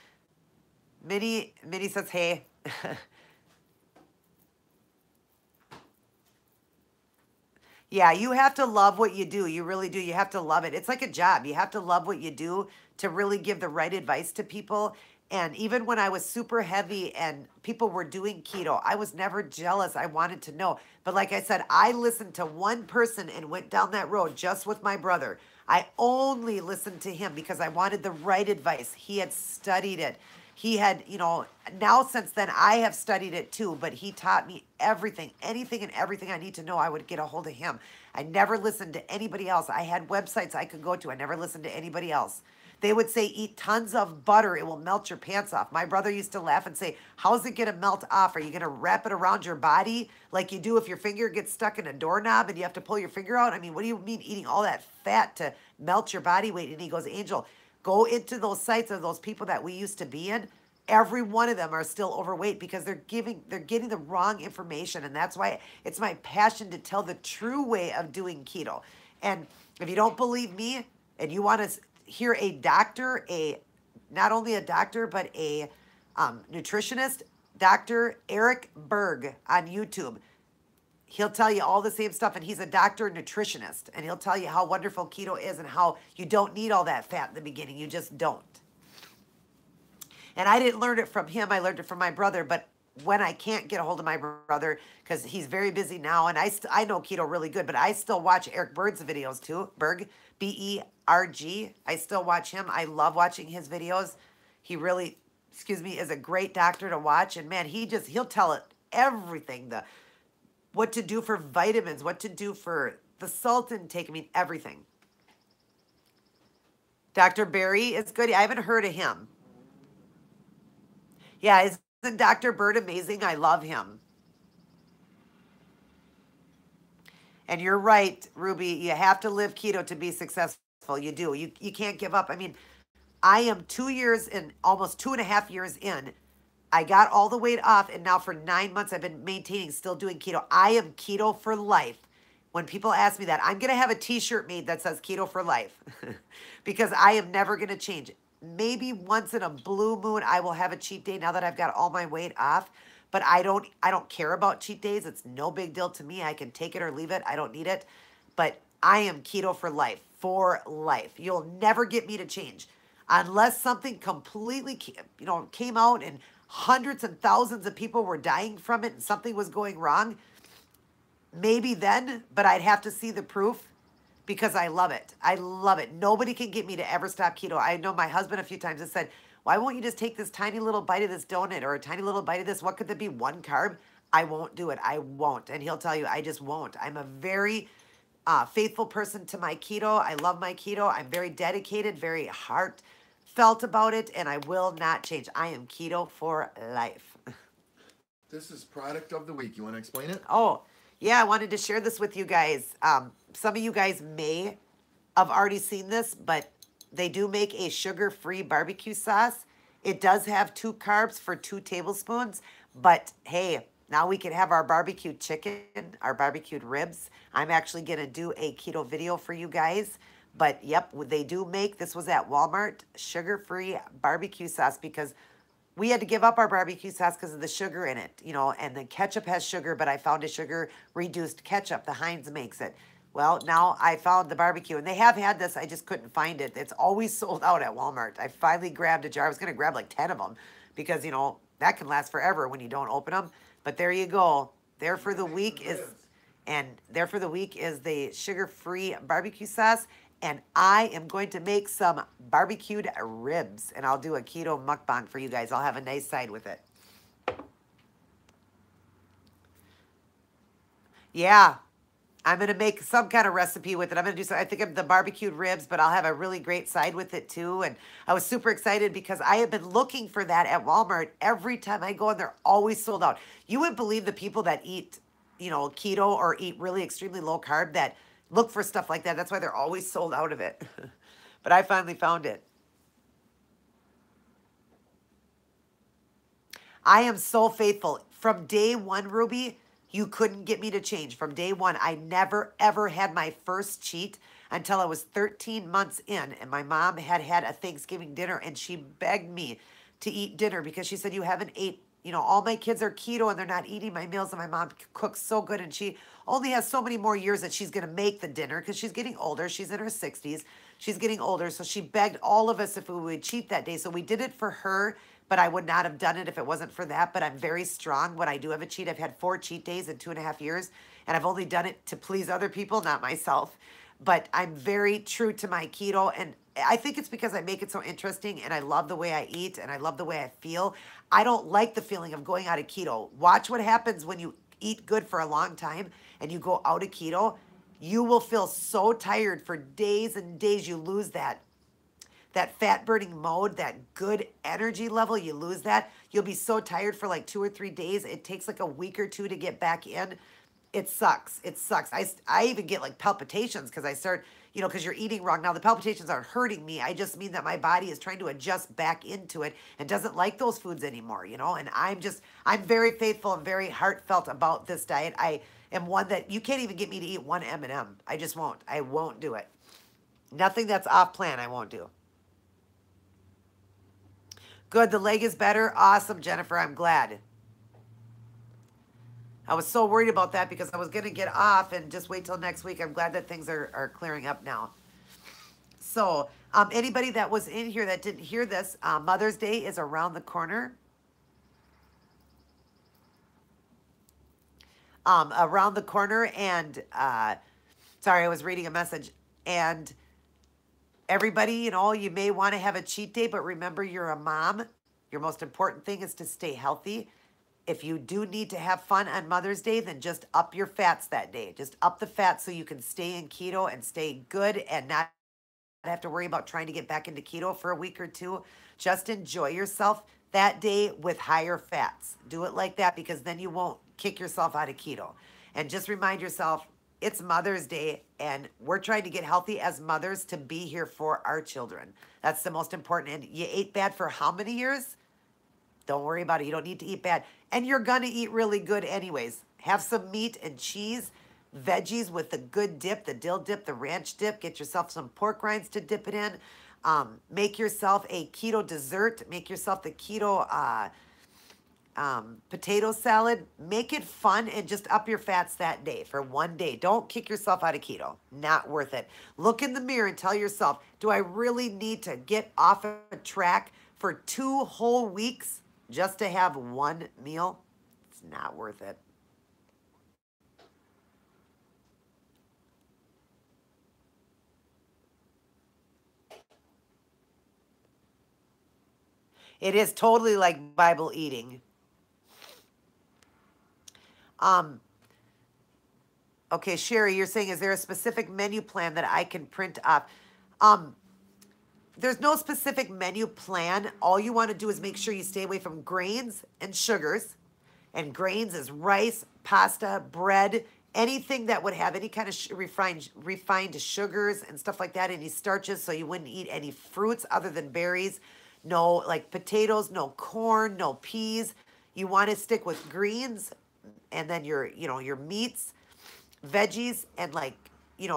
Speaker 1: Minnie says, hey. Yeah, you have to love what you do. You really do. You have to love it. It's like a job. You have to love what you do to really give the right advice to people. And even when I was super heavy and people were doing keto, I was never jealous. I wanted to know. But like I said, I listened to one person and went down that road just with my brother. I only listened to him because I wanted the right advice. He had studied it. He had, now since then I have studied it too, but he taught me everything, anything and everything I need to know. I would get a hold of him. I never listened to anybody else. I had websites I could go to. I never listened to anybody else. They would say, eat tons of butter. It will melt your pants off. My brother used to laugh and say, how's it going to melt off? Are you going to wrap it around your body like you do if your finger gets stuck in a doorknob and you have to pull your finger out? I mean, what do you mean eating all that fat to melt your body weight? And he goes, Angel, go into those sites of those people that we used to be in. Every one of them are still overweight because they're getting the wrong information. And that's why it's my passion to tell the true way of doing keto. And if you don't believe me and you want to hear a doctor, not only a doctor, but a nutritionist, Dr. Eric Berg on YouTube. He'll tell you all the same stuff, and he's a doctor nutritionist, and he'll tell you how wonderful keto is and how you don't need all that fat in the beginning. You just don't. And I didn't learn it from him. I learned it from my brother, but when I can't get a hold of my brother, because he's very busy now, and I know keto really good, but I still watch Eric Berg's videos too. Berg, B-E-R-G. I still watch him. I love watching his videos. He really, is a great doctor to watch. And man, he'll tell it everything. What to do for vitamins, what to do for the salt intake. I mean, everything. Dr. Barry is good. I haven't heard of him. Yeah, isn't Dr. Bird amazing? I love him. And you're right, Ruby. You have to live keto to be successful. You do. You can't give up. I mean, I am 2 years in, almost 2.5 years in. I got all the weight off, and now for 9 months I've been maintaining, still doing keto. I am keto for life. When people ask me that, I'm going to have a t-shirt made that says keto for life because I am never going to change it. Maybe once in a blue moon, I will have a cheat day now that I've got all my weight off. But I don't care about cheat days. It's no big deal to me. I can take it or leave it. I don't need it. But I am keto for life. For life. You'll never get me to change. Unless something completely, came out and hundreds and thousands of people were dying from it and something was going wrong. Maybe then, but I'd have to see the proof. Because I love it. I love it. Nobody can get me to ever stop keto. I know my husband a few times has said, why won't you just take this tiny little bite of this donut or a tiny little bite of this? What could that be? One carb? I won't do it. I won't. And he'll tell you, I just won't. I'm a very faithful person to my keto. I love my keto. I'm very dedicated, very heartfelt about it, and I will not change. I am keto for life.
Speaker 2: This is product of the week. You want to explain it?
Speaker 1: Oh, yeah, I wanted to share this with you guys. Some of you guys may have already seen this, but they do make a sugar-free barbecue sauce. It does have 2 carbs for 2 tablespoons, but hey, Now we can have our barbecued chicken, our barbecued ribs. I'm actually going to do a keto video for you guys. But yep, they do make, this was at Walmart, sugar-free barbecue sauce because we had to give up our barbecue sauce because of the sugar in it, and the ketchup has sugar, but I found a sugar reduced ketchup. The Heinz makes it. Well, now I found the barbecue, and they have had this. I just couldn't find it. It's always sold out at Walmart. I finally grabbed a jar. I was going to grab like 10 of them because, that can last forever when you don't open them. But there you go. There
Speaker 2: You
Speaker 1: for
Speaker 2: can
Speaker 1: the
Speaker 2: make some
Speaker 1: week is,
Speaker 2: ribs.
Speaker 1: and there for the week is the sugar-free barbecue sauce. And I am going to make some barbecued ribs, and I'll do a keto mukbang for you guys. I'll have a nice side with it. Yeah, I'm gonna make some kind of recipe with it. I'm gonna do some. I think of the barbecued ribs, but I'll have a really great side with it too. And I was super excited because I have been looking for that at Walmart every time I go, and they're always sold out. You would believe the people that eat, keto or eat really extremely low carb that look for stuff like that. That's why they're always sold out of it. But I finally found it. I am so faithful. From day one, Ruby, you couldn't get me to change. From day one, I never, ever had my first cheat until I was 13 months in. And my mom had had a Thanksgiving dinner and she begged me to eat dinner because she said, you haven't ate, all my kids are keto and they're not eating my meals. And my mom cooks so good. And she only has so many more years that she's going to make the dinner because she's getting older. She's in her 60s. She's getting older. So she begged all of us if we would cheat that day. So we did it for her, but I would not have done it if it wasn't for that. But I'm very strong when I do have a cheat. I've had 4 cheat days in 2.5 years, and I've only done it to please other people, not myself. But I'm very true to my keto, and I think it's because I make it so interesting, and I love the way I eat, and I love the way I feel. I don't like the feeling of going out of keto. Watch what happens when you eat good for a long time and you go out of keto. You will feel so tired for days and days. You lose that fat burning mode, that good energy level, you lose that. You'll be so tired for like 2 or 3 days. It takes like a week or two to get back in. It sucks. It sucks. I even get like palpitations because I start, because you're eating wrong. Now, the palpitations aren't hurting me. I just mean that my body is trying to adjust back into it and doesn't like those foods anymore, and I'm very faithful and very heartfelt about this diet. I am one that you can't even get me to eat one M&M. I just won't. I won't do it. Nothing that's off plan, I won't do. Good. The leg is better. Awesome, Jennifer. I'm glad. I was so worried about that because I was going to get off and just wait till next week. I'm glad that things are clearing up now. So, anybody that was in here that didn't hear this, Mother's Day is around the corner. Around the corner, and sorry, I was reading a message. And everybody, you may want to have a cheat day, but remember you're a mom. Your most important thing is to stay healthy. If you do need to have fun on Mother's Day, then just up your fats that day. Just up the fats so you can stay in keto and stay good and not have to worry about trying to get back into keto for a week or two. Just enjoy yourself that day with higher fats. Do it like that because then you won't kick yourself out of keto. And just remind yourself it's Mother's Day and we're trying to get healthy as mothers to be here for our children. That's the most important. And you ate bad for how many years? Don't worry about it. You don't need to eat bad. And you're going to eat really good anyways. Have some meat and cheese, veggies with the good dip, the dill dip, the ranch dip. Get yourself some pork rinds to dip it in. Make yourself a keto dessert. Make yourself the keto potato salad. Make it fun and just up your fats that day for one day. Don't kick yourself out of keto. Not worth it. Look in the mirror and tell yourself, do I really need to get off a track for 2 whole weeks just to have one meal? It's not worth it. It is totally like Bible eating. Um, okay, Sherry, you're saying, is there a specific menu plan that I can print up? Um, there's no specific menu plan. All you want to do is make sure you stay away from grains and sugars. And grains is rice, pasta, bread, anything that would have any kind of refined sugars and stuff like that, any starches, so you wouldn't eat any fruits other than berries. No, like potatoes, no corn, no peas. You want to stick with greens, and then your meats, veggies, and like,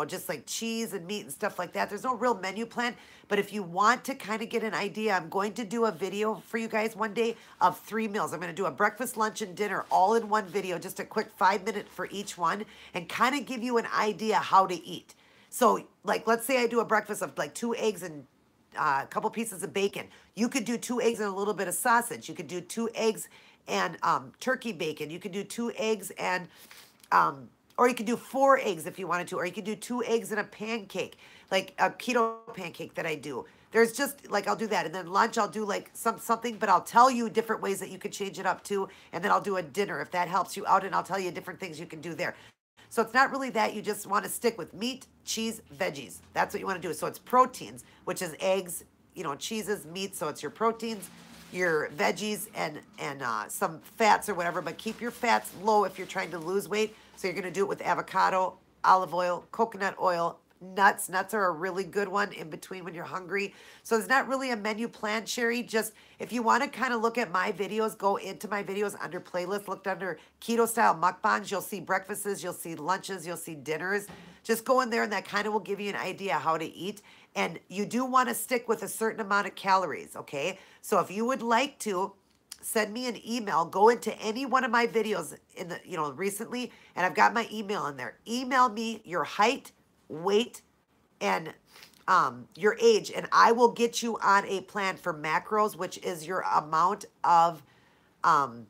Speaker 1: just like cheese and meat and stuff like that. There's no real menu plan, but if you want to kind of get an idea, I'm going to do a video for you guys one day of 3 meals. I'm going to do a breakfast, lunch, and dinner all in one video, just a quick 5 minute for each one, and kind of give you an idea how to eat. So, like, let's say I do a breakfast of like 2 eggs and a couple pieces of bacon. You could do 2 eggs and a little bit of sausage. You could do 2 eggs and turkey bacon. You could do 2 eggs and or you could do 4 eggs if you wanted to, or you could do 2 eggs and a pancake, like a keto pancake that I do. There's just like I'll do that, and then lunch I'll do like something, but I'll tell you different ways that you could change it up too, and then I'll do a dinner if that helps you out, and I'll tell you different things you can do there. So it's not really that, you just want to stick with meat, cheese, veggies. That's what you want to do. So it's proteins, which is eggs, cheeses, meat. So it's your proteins, your veggies, and some fats or whatever. But keep your fats low if you're trying to lose weight. So you're going to do it with avocado, olive oil, coconut oil, nuts. Nuts are a really good one in between when you're hungry. So there's not really a menu plan, Sherry. Just if you want to kind of look at my videos, go into my videos under playlist, look under keto style mukbangs. You'll see breakfasts, you'll see lunches, you'll see dinners. Just go in there, and that kind of will give you an idea how to eat. And you do want to stick with a certain amount of calories, okay? So if you would like to, send me an email. Go into any one of my videos in the, recently, and I've got my email in there. Email me your height, weight, and your age, and I will get you on a plan for macros, which is um,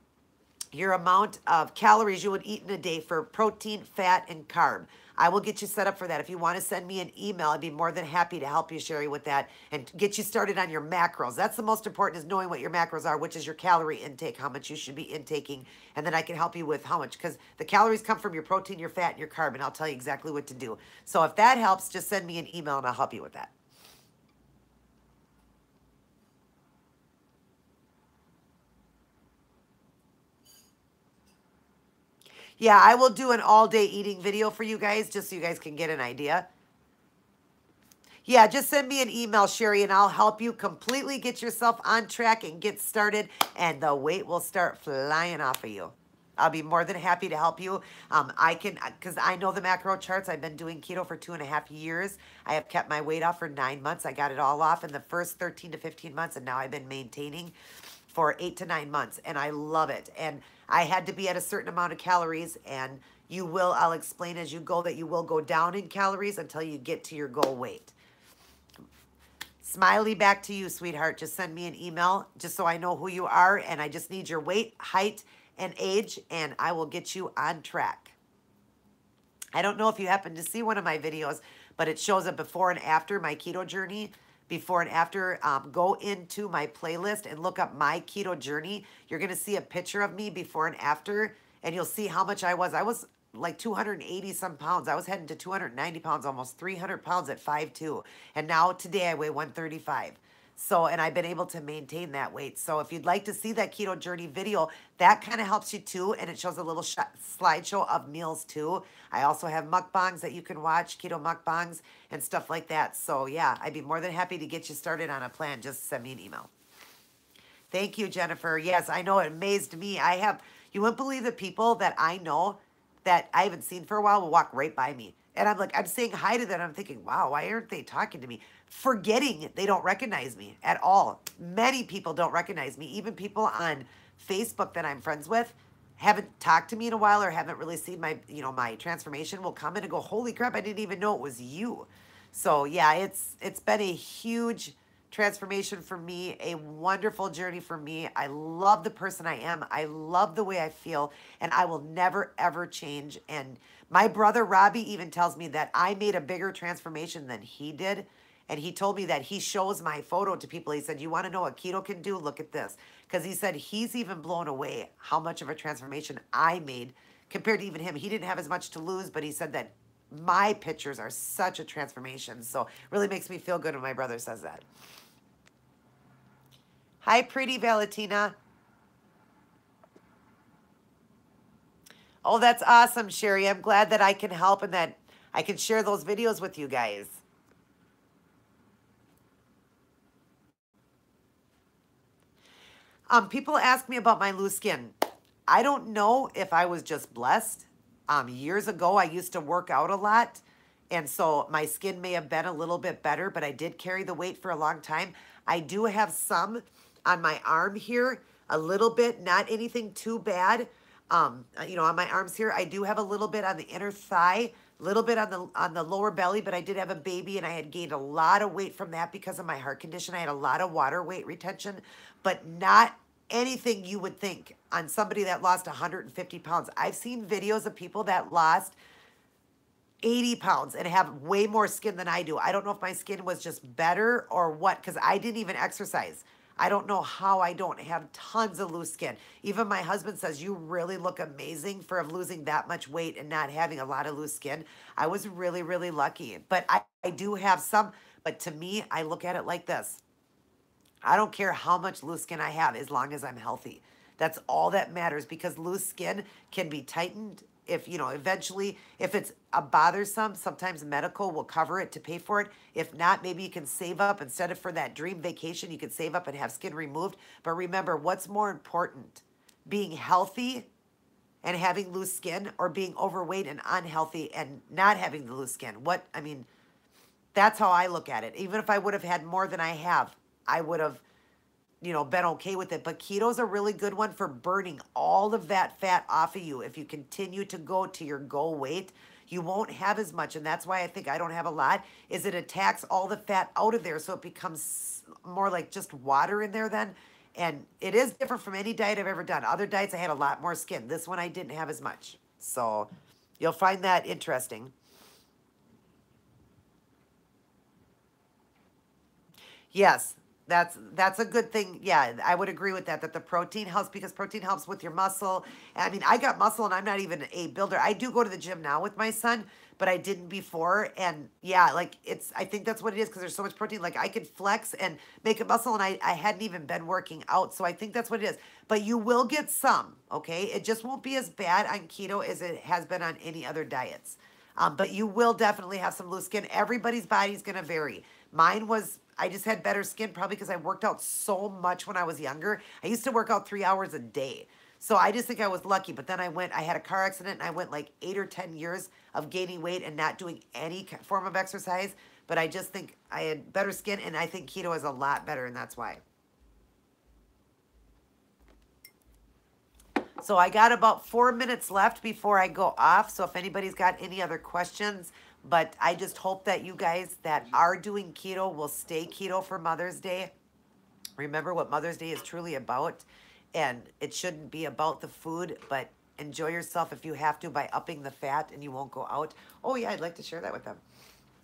Speaker 1: your amount of calories you would eat in a day for protein, fat, and carb. I will get you set up for that. If you want to send me an email, I'd be more than happy to help you, Sherry, with that and get you started on your macros. That's the most important, is knowing what your macros are, which is your calorie intake, how much you should be intaking, and then I can help you with how much, because the calories come from your protein, your fat, and your carb, and I'll tell you exactly what to do. So if that helps, just send me an email and I'll help you with that. Yeah, I will do an all-day eating video for you guys, just so you guys can get an idea. Yeah, just send me an email, Sherry, and I'll help you completely get yourself on track and get started, and the weight will start flying off of you. I'll be more than happy to help you. Because I know the macro charts. I've been doing keto for 2.5 years. I have kept my weight off for 9 months. I got it all off in the first 13 to 15 months, and now I've been maintaining for 8 to 9 months, and I love it. And I had to be at a certain amount of calories, and I'll explain as you go that you will go down in calories until you get to your goal weight. Smiley, back to you, sweetheart. Just send me an email just so I know who you are, and I just need your weight, height, and age, and I will get you on track. I don't know if you happen to see one of my videos, but it shows a before and after my keto journey. Before and after, go into my playlist and look up my keto journey. You're going to see a picture of me before and after, and you'll see how much I was. I was like 280 some pounds. I was heading to 290 pounds, almost 300 pounds at 5'2". And now today I weigh 135. So, and I've been able to maintain that weight. So if you'd like to see that keto journey video, that kind of helps you too. And it shows a little slideshow of meals too. I also have mukbangs that you can watch, keto mukbangs and stuff like that. So yeah, I'd be more than happy to get you started on a plan. Just send me an email. Thank you, Jennifer. Yes, I know, it amazed me. You wouldn't believe the people that I know that I haven't seen for a while will walk right by me. And I'm like, I'm saying hi to them. I'm thinking, wow, why aren't they talking to me? Forgetting they don't recognize me at all. Many people don't recognize me. Even people on Facebook that I'm friends with haven't talked to me in a while or haven't really seen my transformation will come in and go, holy crap, I didn't even know it was you. So yeah, it's been a huge transformation for me, a wonderful journey for me. I love the person I am. I love the way I feel, and I will never, ever change. And my brother Robbie even tells me that I made a bigger transformation than he did. And he told me that he shows my photo to people. He said, you want to know what keto can do? Look at this. Because he said he's even blown away how much of a transformation I made compared to even him. He didn't have as much to lose, but he said that my pictures are such a transformation. So it really makes me feel good when my brother says that. Hi, pretty Valentina. Oh, that's awesome, Sherry. I'm glad that I can help and that I can share those videos with you guys. People ask me about my loose skin. I don't know if I was just blessed. Years ago, I used to work out a lot. And so my skin may have been a little bit better, but I did carry the weight for a long time. I do have some on my arm here, a little bit, not anything too bad. On my arms here, I do have a little bit on the inner thigh, a little bit on the lower belly, but I did have a baby and I had gained a lot of weight from that because of my heart condition. I had a lot of water weight retention, but not anything you would think on somebody that lost 150 pounds. I've seen videos of people that lost 80 pounds and have way more skin than I do. I don't know if my skin was just better or what, because I didn't even exercise. I don't know how I don't have tons of loose skin. Even my husband says, you really look amazing for losing that much weight and not having a lot of loose skin. I was really, really lucky. But I do have some, but to me, I look at it like this. I don't care how much loose skin I have as long as I'm healthy. That's all that matters because loose skin can be tightened if, eventually, if it's a bothersome, sometimes medical will cover it to pay for it. If not, maybe you can save up instead of for that dream vacation, you can save up and have skin removed. But remember, what's more important? Being healthy and having loose skin or being overweight and unhealthy and not having the loose skin? That's how I look at it. Even if I would have had more than I have, I would have, been okay with it. But keto's a really good one for burning all of that fat off of you. If you continue to go to your goal weight, you won't have as much. And that's why I think I don't have a lot, is it attacks all the fat out of there. So it becomes more like just water in there then. And it is different from any diet I've ever done. Other diets, I had a lot more skin. This one, I didn't have as much. So you'll find that interesting. Yes, that's a good thing. Yeah, I would agree with that. That the protein helps because protein helps with your muscle. I mean, I got muscle and I'm not even a builder. I do go to the gym now with my son, but I didn't before. And yeah, like I think that's what it is because there's so much protein. Like I could flex and make a muscle and I hadn't even been working out. So I think that's what it is. But you will get some, okay? It just won't be as bad on keto as it has been on any other diets. But you will definitely have some loose skin. Everybody's body's going to vary. Mine was, I just had better skin probably because I worked out so much when I was younger. I used to work out 3 hours a day. So I just think I was lucky. But then I had a car accident and I went like 8 or 10 years of gaining weight and not doing any form of exercise. But I just think I had better skin and I think keto is a lot better and that's why. So I got about 4 minutes left before I go off. So if anybody's got any other questions, but I just hope that you guys that are doing keto will stay keto for Mother's Day. Remember what Mother's Day is truly about. And it shouldn't be about the food, but enjoy yourself if you have to by upping the fat and you won't go out. Oh yeah, I'd like to share that with them.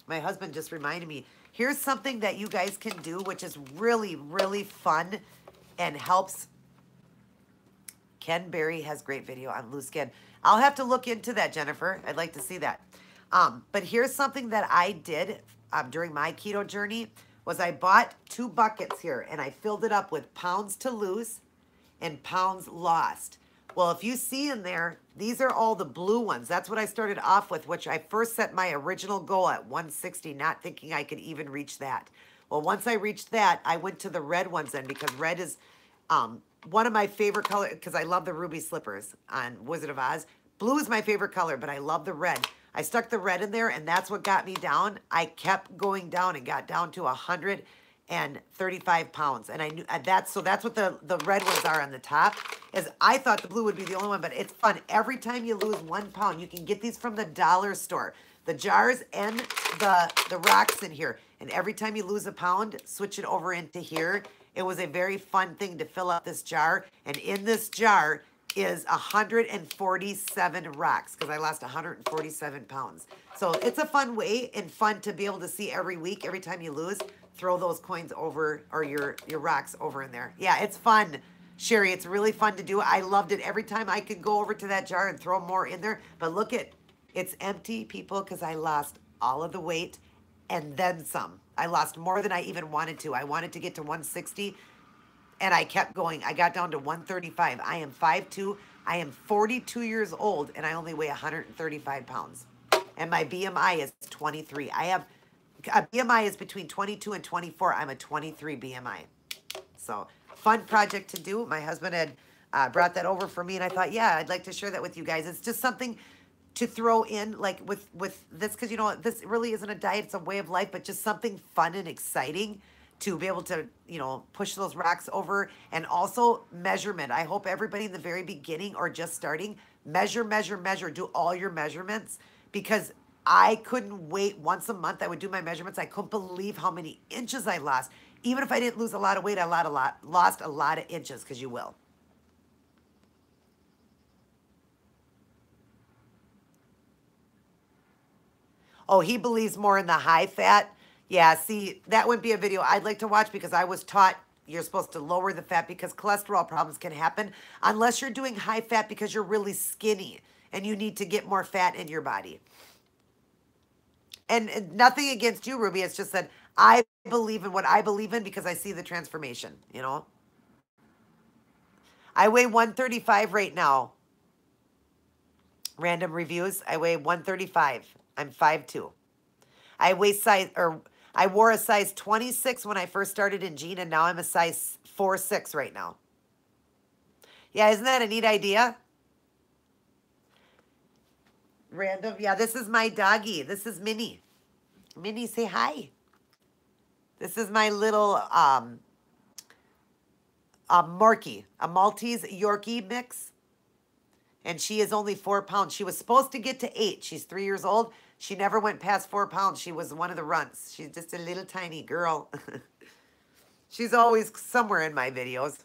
Speaker 1: My husband just reminded me, here's something that you guys can do, which is really, really fun and helps. Ken Berry has great video on loose skin. I'll have to look into that, Jennifer. I'd like to see that. But here's something that I did during my keto journey was I bought 2 buckets here and I filled it up with pounds to lose and pounds lost. Well, if you see in there, these are all the blue ones. That's what I started off with, which I first set my original goal at 160, not thinking I could even reach that. Well, once I reached that, I went to the red ones then because red is one of my favorite colors because I love the ruby slippers on Wizard of Oz. Blue is my favorite color, but I love the red. I stuck the red in there, and that's what got me down. I kept going down and got down to 135 pounds. And I knew that's what the red ones are on the top. Is I thought the blue would be the only one, but it's fun. Every time you lose 1 pound, you can get these from the dollar store. The jars and the rocks in here. And every time you lose a pound, switch it over into here. It was a very fun thing to fill up this jar. And in this jar is 147 rocks because I lost 147 pounds. So it's a fun way and fun to be able to see every week, every time you lose, throw those coins over or your rocks over in there. Yeah, it's fun. Sherry, it's really fun to do. I loved it. Every time I could go over to that jar and throw more in there. But look it's empty, people, because I lost all of the weight and then some. I lost more than I even wanted to. I wanted to get to 160 and I kept going. I got down to 135. I am 5'2". I am 42 years old and I only weigh 135 pounds. And my BMI is 23. I have a BMI is between 22 and 24. I'm a 23 BMI. So fun project to do. My husband had brought that over for me, and I thought, yeah, I'd like to share that with you guys. It's just something to throw in, like with this, because this really isn't a diet; it's a way of life, but just something fun and exciting to be able to push those rocks over. And also measurement. I hope everybody in the very beginning or just starting, measure, measure, measure, do all your measurements, because I couldn't wait. Once a month I would do my measurements. I couldn't believe how many inches I lost. Even if I didn't lose a lot of weight, I lost a lot of inches, because you will. Oh, he believes more in the high fat. Yeah, see, that wouldn't be a video I'd like to watch, because I was taught you're supposed to lower the fat because cholesterol problems can happen unless you're doing high fat because you're really skinny and you need to get more fat in your body. And nothing against you, Ruby. It's just that I believe in what I believe in because I see the transformation. I weigh 135 right now. Random reviews. I weigh 135. I'm 5'2". I wore a size 26 when I first started in jean, and now I'm a size 4'6" right now. Yeah, isn't that a neat idea? Random. Yeah, this is my doggy. This is Minnie. Minnie, say hi. This is my little Morkie, a Maltese Yorkie mix. And she is only 4 pounds. She was supposed to get to 8. She's 3 years old. She never went past 4 pounds. She was one of the runts. She's just a little tiny girl. She's always somewhere in my videos.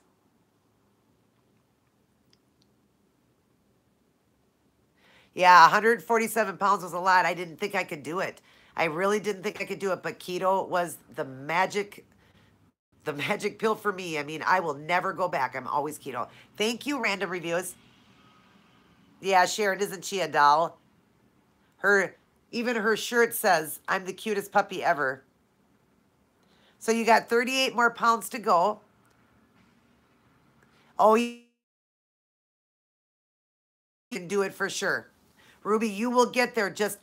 Speaker 1: Yeah, 147 pounds was a lot. I didn't think I could do it. I really didn't think I could do it, but keto was the magic pill for me. I mean, I will never go back. I'm always keto. Thank you, Random Reviews. Yeah, Sharon, isn't she a doll? Even her shirt says, "I'm the cutest puppy ever." So you got 38 more pounds to go. Oh, you can do it for sure. Ruby, you will get there. Just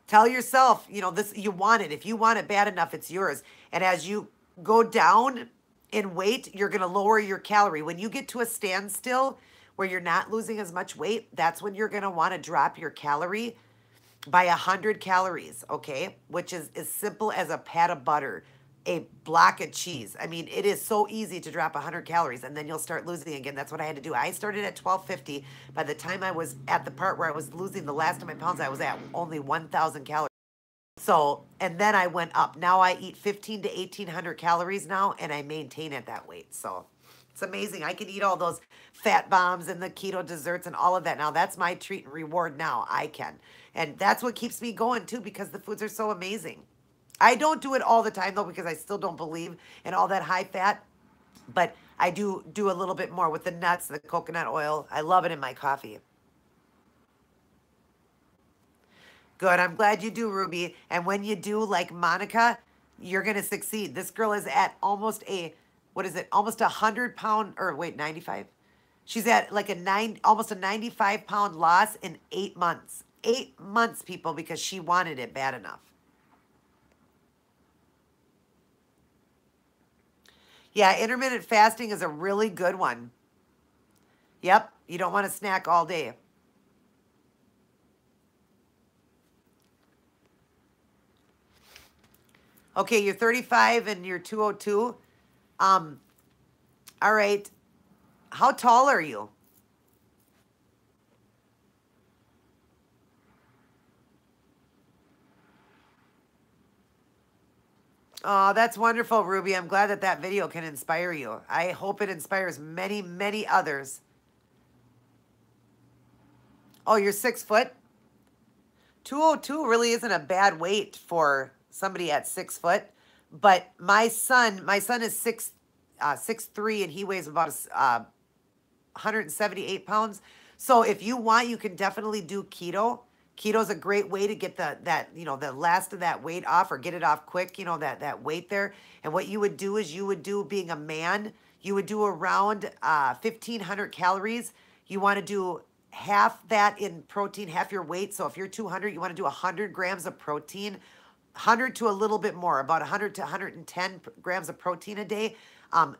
Speaker 1: tell yourself, this, you want it. If you want it bad enough, it's yours. And as you go down in weight, you're going to lower your calorie. When you get to a standstill where you're not losing as much weight, that's when you're going to want to drop your calorie by 100 calories, okay? Which is as simple as a pat of butter, a block of cheese. I mean, it is so easy to drop 100 calories, and then you'll start losing again. That's what I had to do. I started at 1250. By the time I was at the part where I was losing the last of my pounds, I was at only 1,000 calories. So, and then I went up. Now I eat 15 to 1,800 calories now, and I maintain at that weight. So it's amazing. I can eat all those fat bombs and the keto desserts and all of that. Now that's my treat and reward now. I can. And that's what keeps me going too, because the foods are so amazing. I don't do it all the time though, because I still don't believe in all that high fat. But I do a little bit more with the nuts, the coconut oil. I love it in my coffee. Good. I'm glad you do, Ruby. And when you do, like Monica, you're going to succeed. This girl is at almost what is it? Almost 100-pound, or wait, 95? She's at like almost a 95-pound loss in 8 months. 8 months, people, because she wanted it bad enough. Yeah, intermittent fasting is a really good one. Yep, you don't want to snack all day. Okay, you're 35 and you're 202. All right. How tall are you? Oh, that's wonderful, Ruby. I'm glad that that video can inspire you. I hope it inspires many, many others. Oh, you're 6 foot? 202 really isn't a bad weight for somebody at 6 foot. But my son is 6'3", and he weighs about 178 pounds. So if you want, you can definitely do keto. Keto is a great way to get the last of that weight off, or get it off quick, that weight there. And what you would do is, being a man, you would do around 1,500 calories. You want to do half that in protein, half your weight. So if you're 200, you want to do 100 grams of protein, 100 to a little bit more, about 100 to 110 grams of protein a day.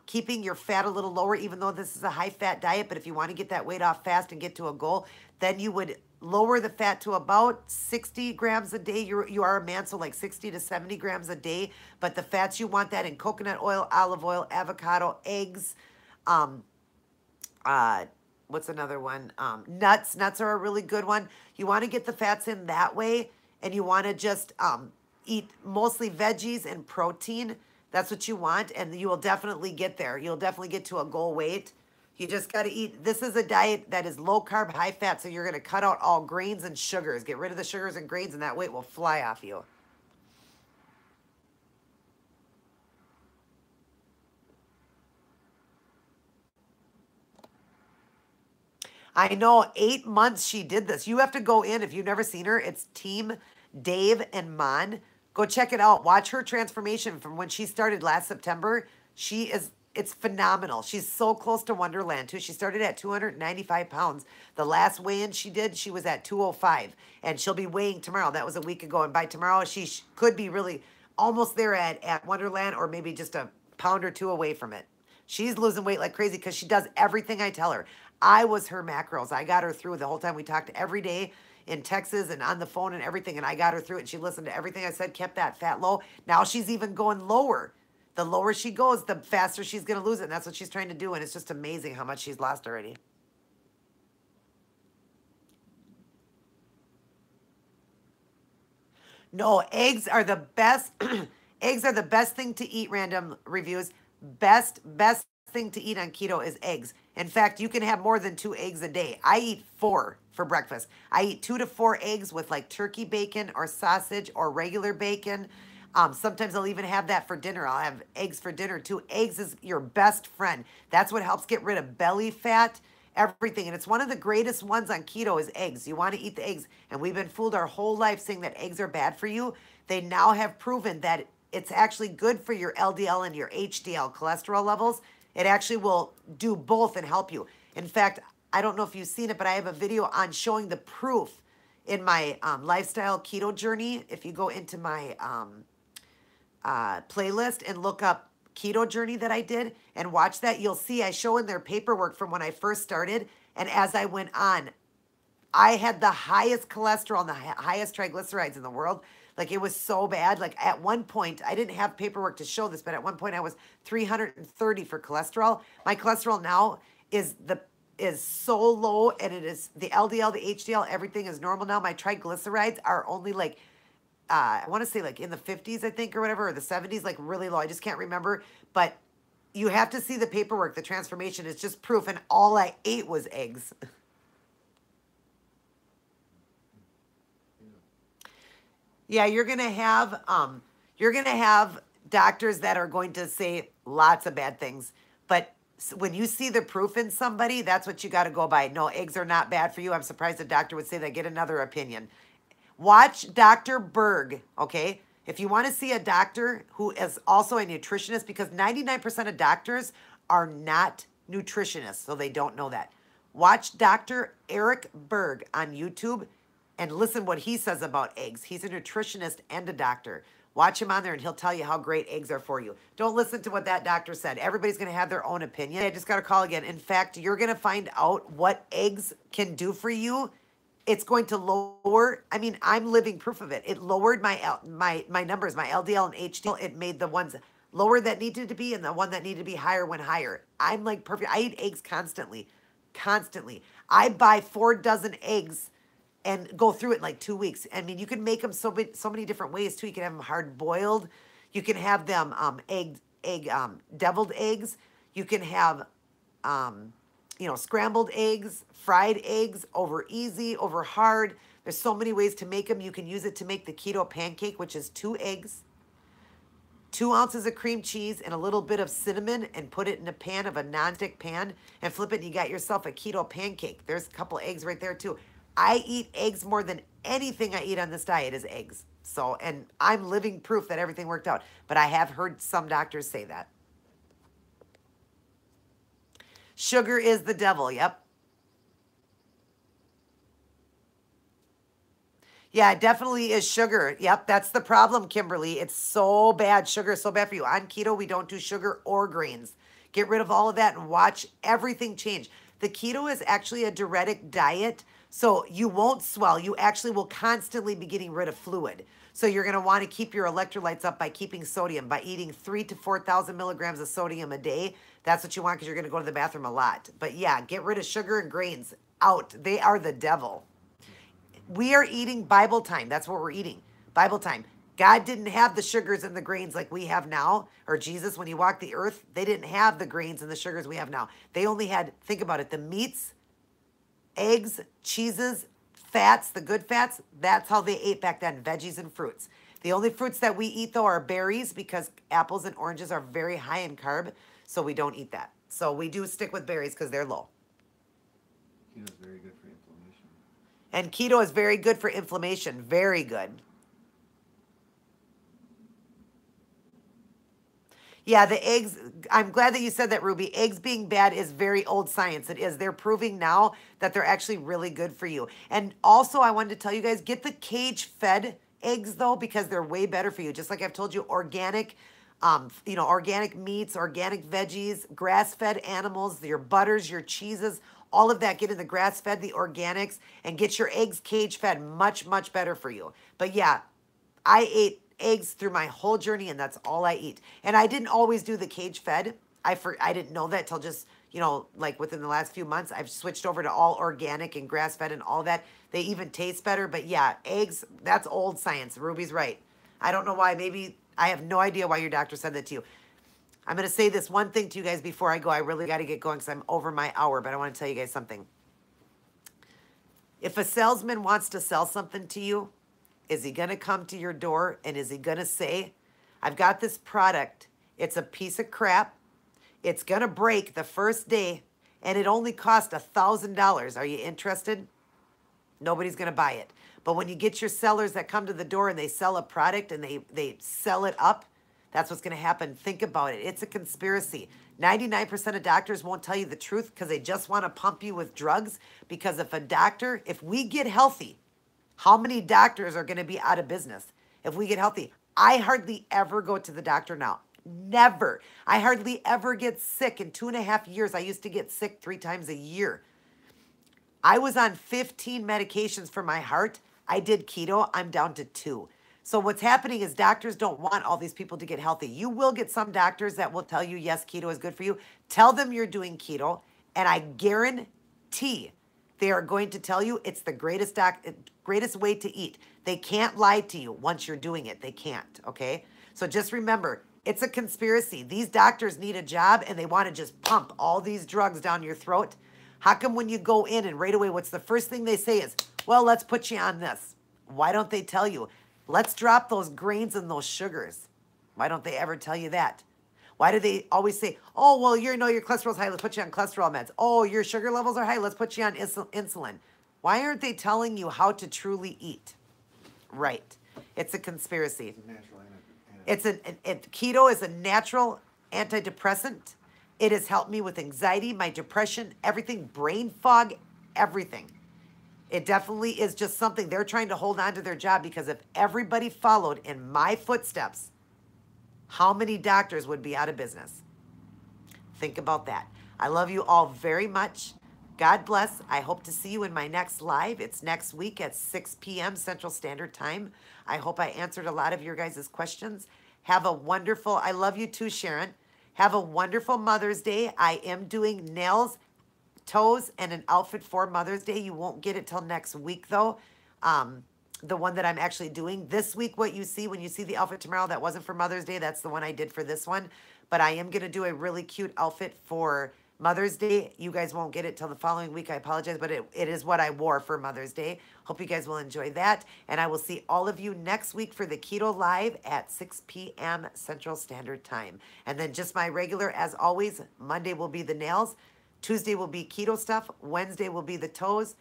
Speaker 1: keeping your fat a little lower, even though this is a high fat diet. But if you want to get that weight off fast and get to a goal, then you would lower the fat to about 60 grams a day. You are a man, so like 60 to 70 grams a day. But the fats you want that in coconut oil, olive oil, avocado, eggs, um, uh, what's another one? Nuts. Nuts are a really good one. You want to get the fats in that way, and you want to just eat mostly veggies and protein. That's what you want, and you will definitely get there. You'll definitely get to a goal weight. You just got to eat. This is a diet that is low carb, high fat, so you're going to cut out all grains and sugars. Get rid of the sugars and grains, and that weight will fly off you. I know 8 months she did this. You have to go in if you've never seen her. It's Team Dave and Mon. Go check it out. Watch her transformation from when she started last September. It's phenomenal. She's so close to Wonderland too. She started at 295 pounds. The last weigh-in she did, she was at 205, and she'll be weighing tomorrow. That was a week ago, and by tomorrow she could be really almost there at Wonderland, or maybe just a pound or two away from it. She's losing weight like crazy because she does everything I tell her. I was her macros. I got her through the whole time. We talked every day in Texas and on the phone and everything, and I got her through it. And she listened to everything I said, kept that fat low. Now she's even going lower. The lower she goes, the faster she's going to lose it. And that's what she's trying to do. And it's just amazing how much she's lost already. No, eggs are the best. Eggs are the best thing to eat. Random reviews. Best thing to eat on keto is eggs. In fact, you can have more than 2 eggs a day. I eat 4 for breakfast. I eat 2 to 4 eggs with like turkey bacon or sausage or regular bacon. Sometimes I'll even have that for dinner. I'll have eggs for dinner too. Eggs is your best friend. That's what helps get rid of belly fat, everything. And it's one of the greatest ones on keto is eggs. You want to eat the eggs. And we've been fooled our whole life saying that eggs are bad for you. They now have proven that it's actually good for your LDL and your HDL cholesterol levels. It actually will do both and help you. In fact, I don't know if you've seen it, but I have a video on showing the proof in my lifestyle keto journey. If you go into my playlist and look up keto journey that I did and watch that, you'll see I show in their paperwork from when I first started. And as I went on, I had the highest cholesterol and the highest triglycerides in the world. Like it was so bad. Like at one point, I didn't have paperwork to show this, but at one point I was 330 for cholesterol. My cholesterol now is so low, and it is the LDL, the HDL, everything is normal now. My triglycerides are only like I want to say like in the 50s, I think, or whatever, or the 70s, like really low. I just can't remember. But you have to see the paperwork. The transformation is just proof. And all I ate was eggs. Yeah, you're gonna have doctors that are going to say lots of bad things. But when you see the proof in somebody, that's what you got to go by. No, eggs are not bad for you. I'm surprised a doctor would say that. Get another opinion. Watch Dr. Berg, okay? If you want to see a doctor who is also a nutritionist, because 99% of doctors are not nutritionists, so they don't know that. Watch Dr. Eric Berg on YouTube and listen what he says about eggs. He's a nutritionist and a doctor. Watch him on there and he'll tell you how great eggs are for you. Don't listen to what that doctor said. Everybody's going to have their own opinion. I just got a call again. In fact, you're going to find out what eggs can do for you. It's going to lower. I mean, I'm living proof of it. It lowered my numbers, my LDL and HDL. It made the ones lower that needed to be and the one that needed to be higher went higher. I'm like perfect. I eat eggs constantly, constantly. I buy 4 dozen eggs and go through it in like 2 weeks. I mean, you can make them so many different ways too. You can have them hard boiled. You can have them deviled eggs. You can have scrambled eggs, fried eggs, over easy, over hard. There's so many ways to make them. You can use it to make the keto pancake, which is 2 eggs, 2 ounces of cream cheese, and a little bit of cinnamon, and put it in a pan of a nonstick pan and flip it, and you got yourself a keto pancake. There's a couple eggs right there too. I eat eggs more than anything I eat on this diet is eggs. So, and I'm living proof that everything worked out. But I have heard some doctors say that. Sugar is the devil. Yep. Yeah, it definitely is sugar. Yep, that's the problem, Kimberly. It's so bad. Sugar is so bad for you. On keto, we don't do sugar or grains. Get rid of all of that and watch everything change. The keto is actually a diuretic diet, so you won't swell. You actually will constantly be getting rid of fluid. So you're going to want to keep your electrolytes up by keeping sodium, by eating 3 to 4,000 milligrams of sodium a day. That's what you want because you're going to go to the bathroom a lot. But yeah, get rid of sugar and grains out. They are the devil. We are eating Bible time. That's what we're eating. Bible time. God didn't have the sugars and the grains like we have now, or Jesus, when he walked the earth, they didn't have the grains and the sugars we have now. They only had, think about it, the meats, eggs, cheeses, fats, the good fats. That's how they ate back then, veggies and fruits. The only fruits that we eat, though, are berries because apples and oranges are very high in carb, so we don't eat that. So we do stick with berries because they're low.
Speaker 2: Keto's very good for inflammation.
Speaker 1: And keto is very good for inflammation. Very good. Yeah, the eggs, I'm glad that you said that, Ruby. Eggs being bad is very old science. It is. They're proving now that they're actually really good for you. And also, I wanted to tell you guys, get the cage-fed eggs, though, because they're way better for you. Just like I've told you, organic, organic meats, organic veggies, grass-fed animals, your butters, your cheeses, all of that. Get in the grass-fed, the organics, and get your eggs cage-fed. Much, much better for you. But yeah, I ate eggs through my whole journey, and that's all I eat. And I didn't always do the cage fed. I didn't know that till just, like within the last few months. I've switched over to all organic and grass fed and all that. They even taste better. But yeah, eggs, that's old science. Ruby's right. I don't know why. Maybe I have no idea why your doctor said that to you. I'm going to say this one thing to you guys before I go. I really got to get going because I'm over my hour, but I want to tell you guys something. If a salesman wants to sell something to you, is he going to come to your door and is he going to say, I've got this product. It's a piece of crap. It's going to break the first day and it only cost $1,000. Are you interested? Nobody's going to buy it. But when you get your sellers that come to the door and they sell a product and they sell it up, that's what's going to happen. Think about it. It's a conspiracy. 99% of doctors won't tell you the truth because they just want to pump you with drugs. Because if we get healthy, how many doctors are going to be out of business if we get healthy? I hardly ever go to the doctor now. Never. I hardly ever get sick. In 2.5 years, I used to get sick 3 times a year. I was on 15 medications for my heart. I did keto. I'm down to 2. So what's happening is doctors don't want all these people to get healthy. You will get some doctors that will tell you, yes, keto is good for you. Tell them you're doing keto, and I guarantee they are going to tell you it's the greatest way to eat. They can't lie to you once you're doing it. They can't, okay? So just remember, it's a conspiracy. These doctors need a job and they want to just pump all these drugs down your throat. How come when you go in and right away, what's the first thing they say is, well, let's put you on this. Why don't they tell you, let's drop those grains and those sugars? Why don't they ever tell you that? Why do they always say, oh, well, your cholesterol's high, let's put you on cholesterol meds. Oh, your sugar levels are high, let's put you on insulin. Why aren't they telling you how to truly eat? Right. It's a conspiracy.
Speaker 2: It's a natural
Speaker 1: Keto is a natural antidepressant. It has helped me with anxiety, my depression, everything, brain fog, everything. It definitely is just something they're trying to hold on to their job because if everybody followed in my footsteps, how many doctors would be out of business? Think about that. I love you all very much. God bless. I hope to see you in my next live. It's next week at 6 p.m. Central Standard Time. I hope I answered a lot of your guys' questions. Have a wonderful, I love you too, Sharon. Have a wonderful Mother's Day. I am doing nails, toes, and an outfit for Mother's Day. You won't get it till next week, though. The one that I'm actually doing this week, what you see when you see the outfit tomorrow, that wasn't for Mother's Day. That's the one I did for this one. But I am going to do a really cute outfit for Mother's Day. You guys won't get it till the following week. I apologize, but it is what I wore for Mother's Day. Hope you guys will enjoy that. And I will see all of you next week for the Keto Live at 6 p.m. Central Standard Time. And then just my regular, as always, Monday will be the nails. Tuesday will be keto stuff. Wednesday will be the toes.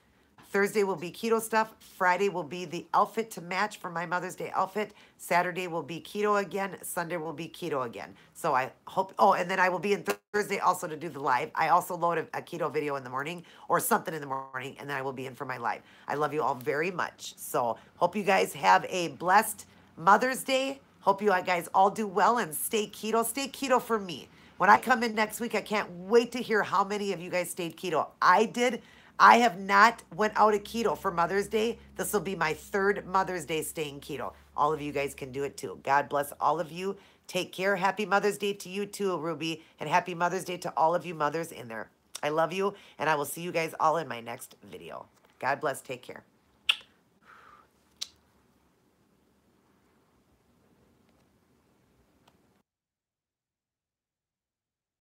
Speaker 1: Thursday will be keto stuff. Friday will be the outfit to match for my Mother's Day outfit. Saturday will be keto again. Sunday will be keto again. So I hope, and then I will be in Thursday also to do the live. I also load a keto video in the morning or something in the morning, and then I will be in for my live. I love you all very much. So hope you guys have a blessed Mother's Day. Hope you guys all do well and stay keto. Stay keto for me. When I come in next week, I can't wait to hear how many of you guys stayed keto. I did. I have not went out of keto for Mother's Day. This will be my third Mother's Day staying keto. All of you guys can do it too. God bless all of you. Take care. Happy Mother's Day to you too, Ruby. And happy Mother's Day to all of you mothers in there. I love you, and I will see you guys all in my next video. God bless. Take care.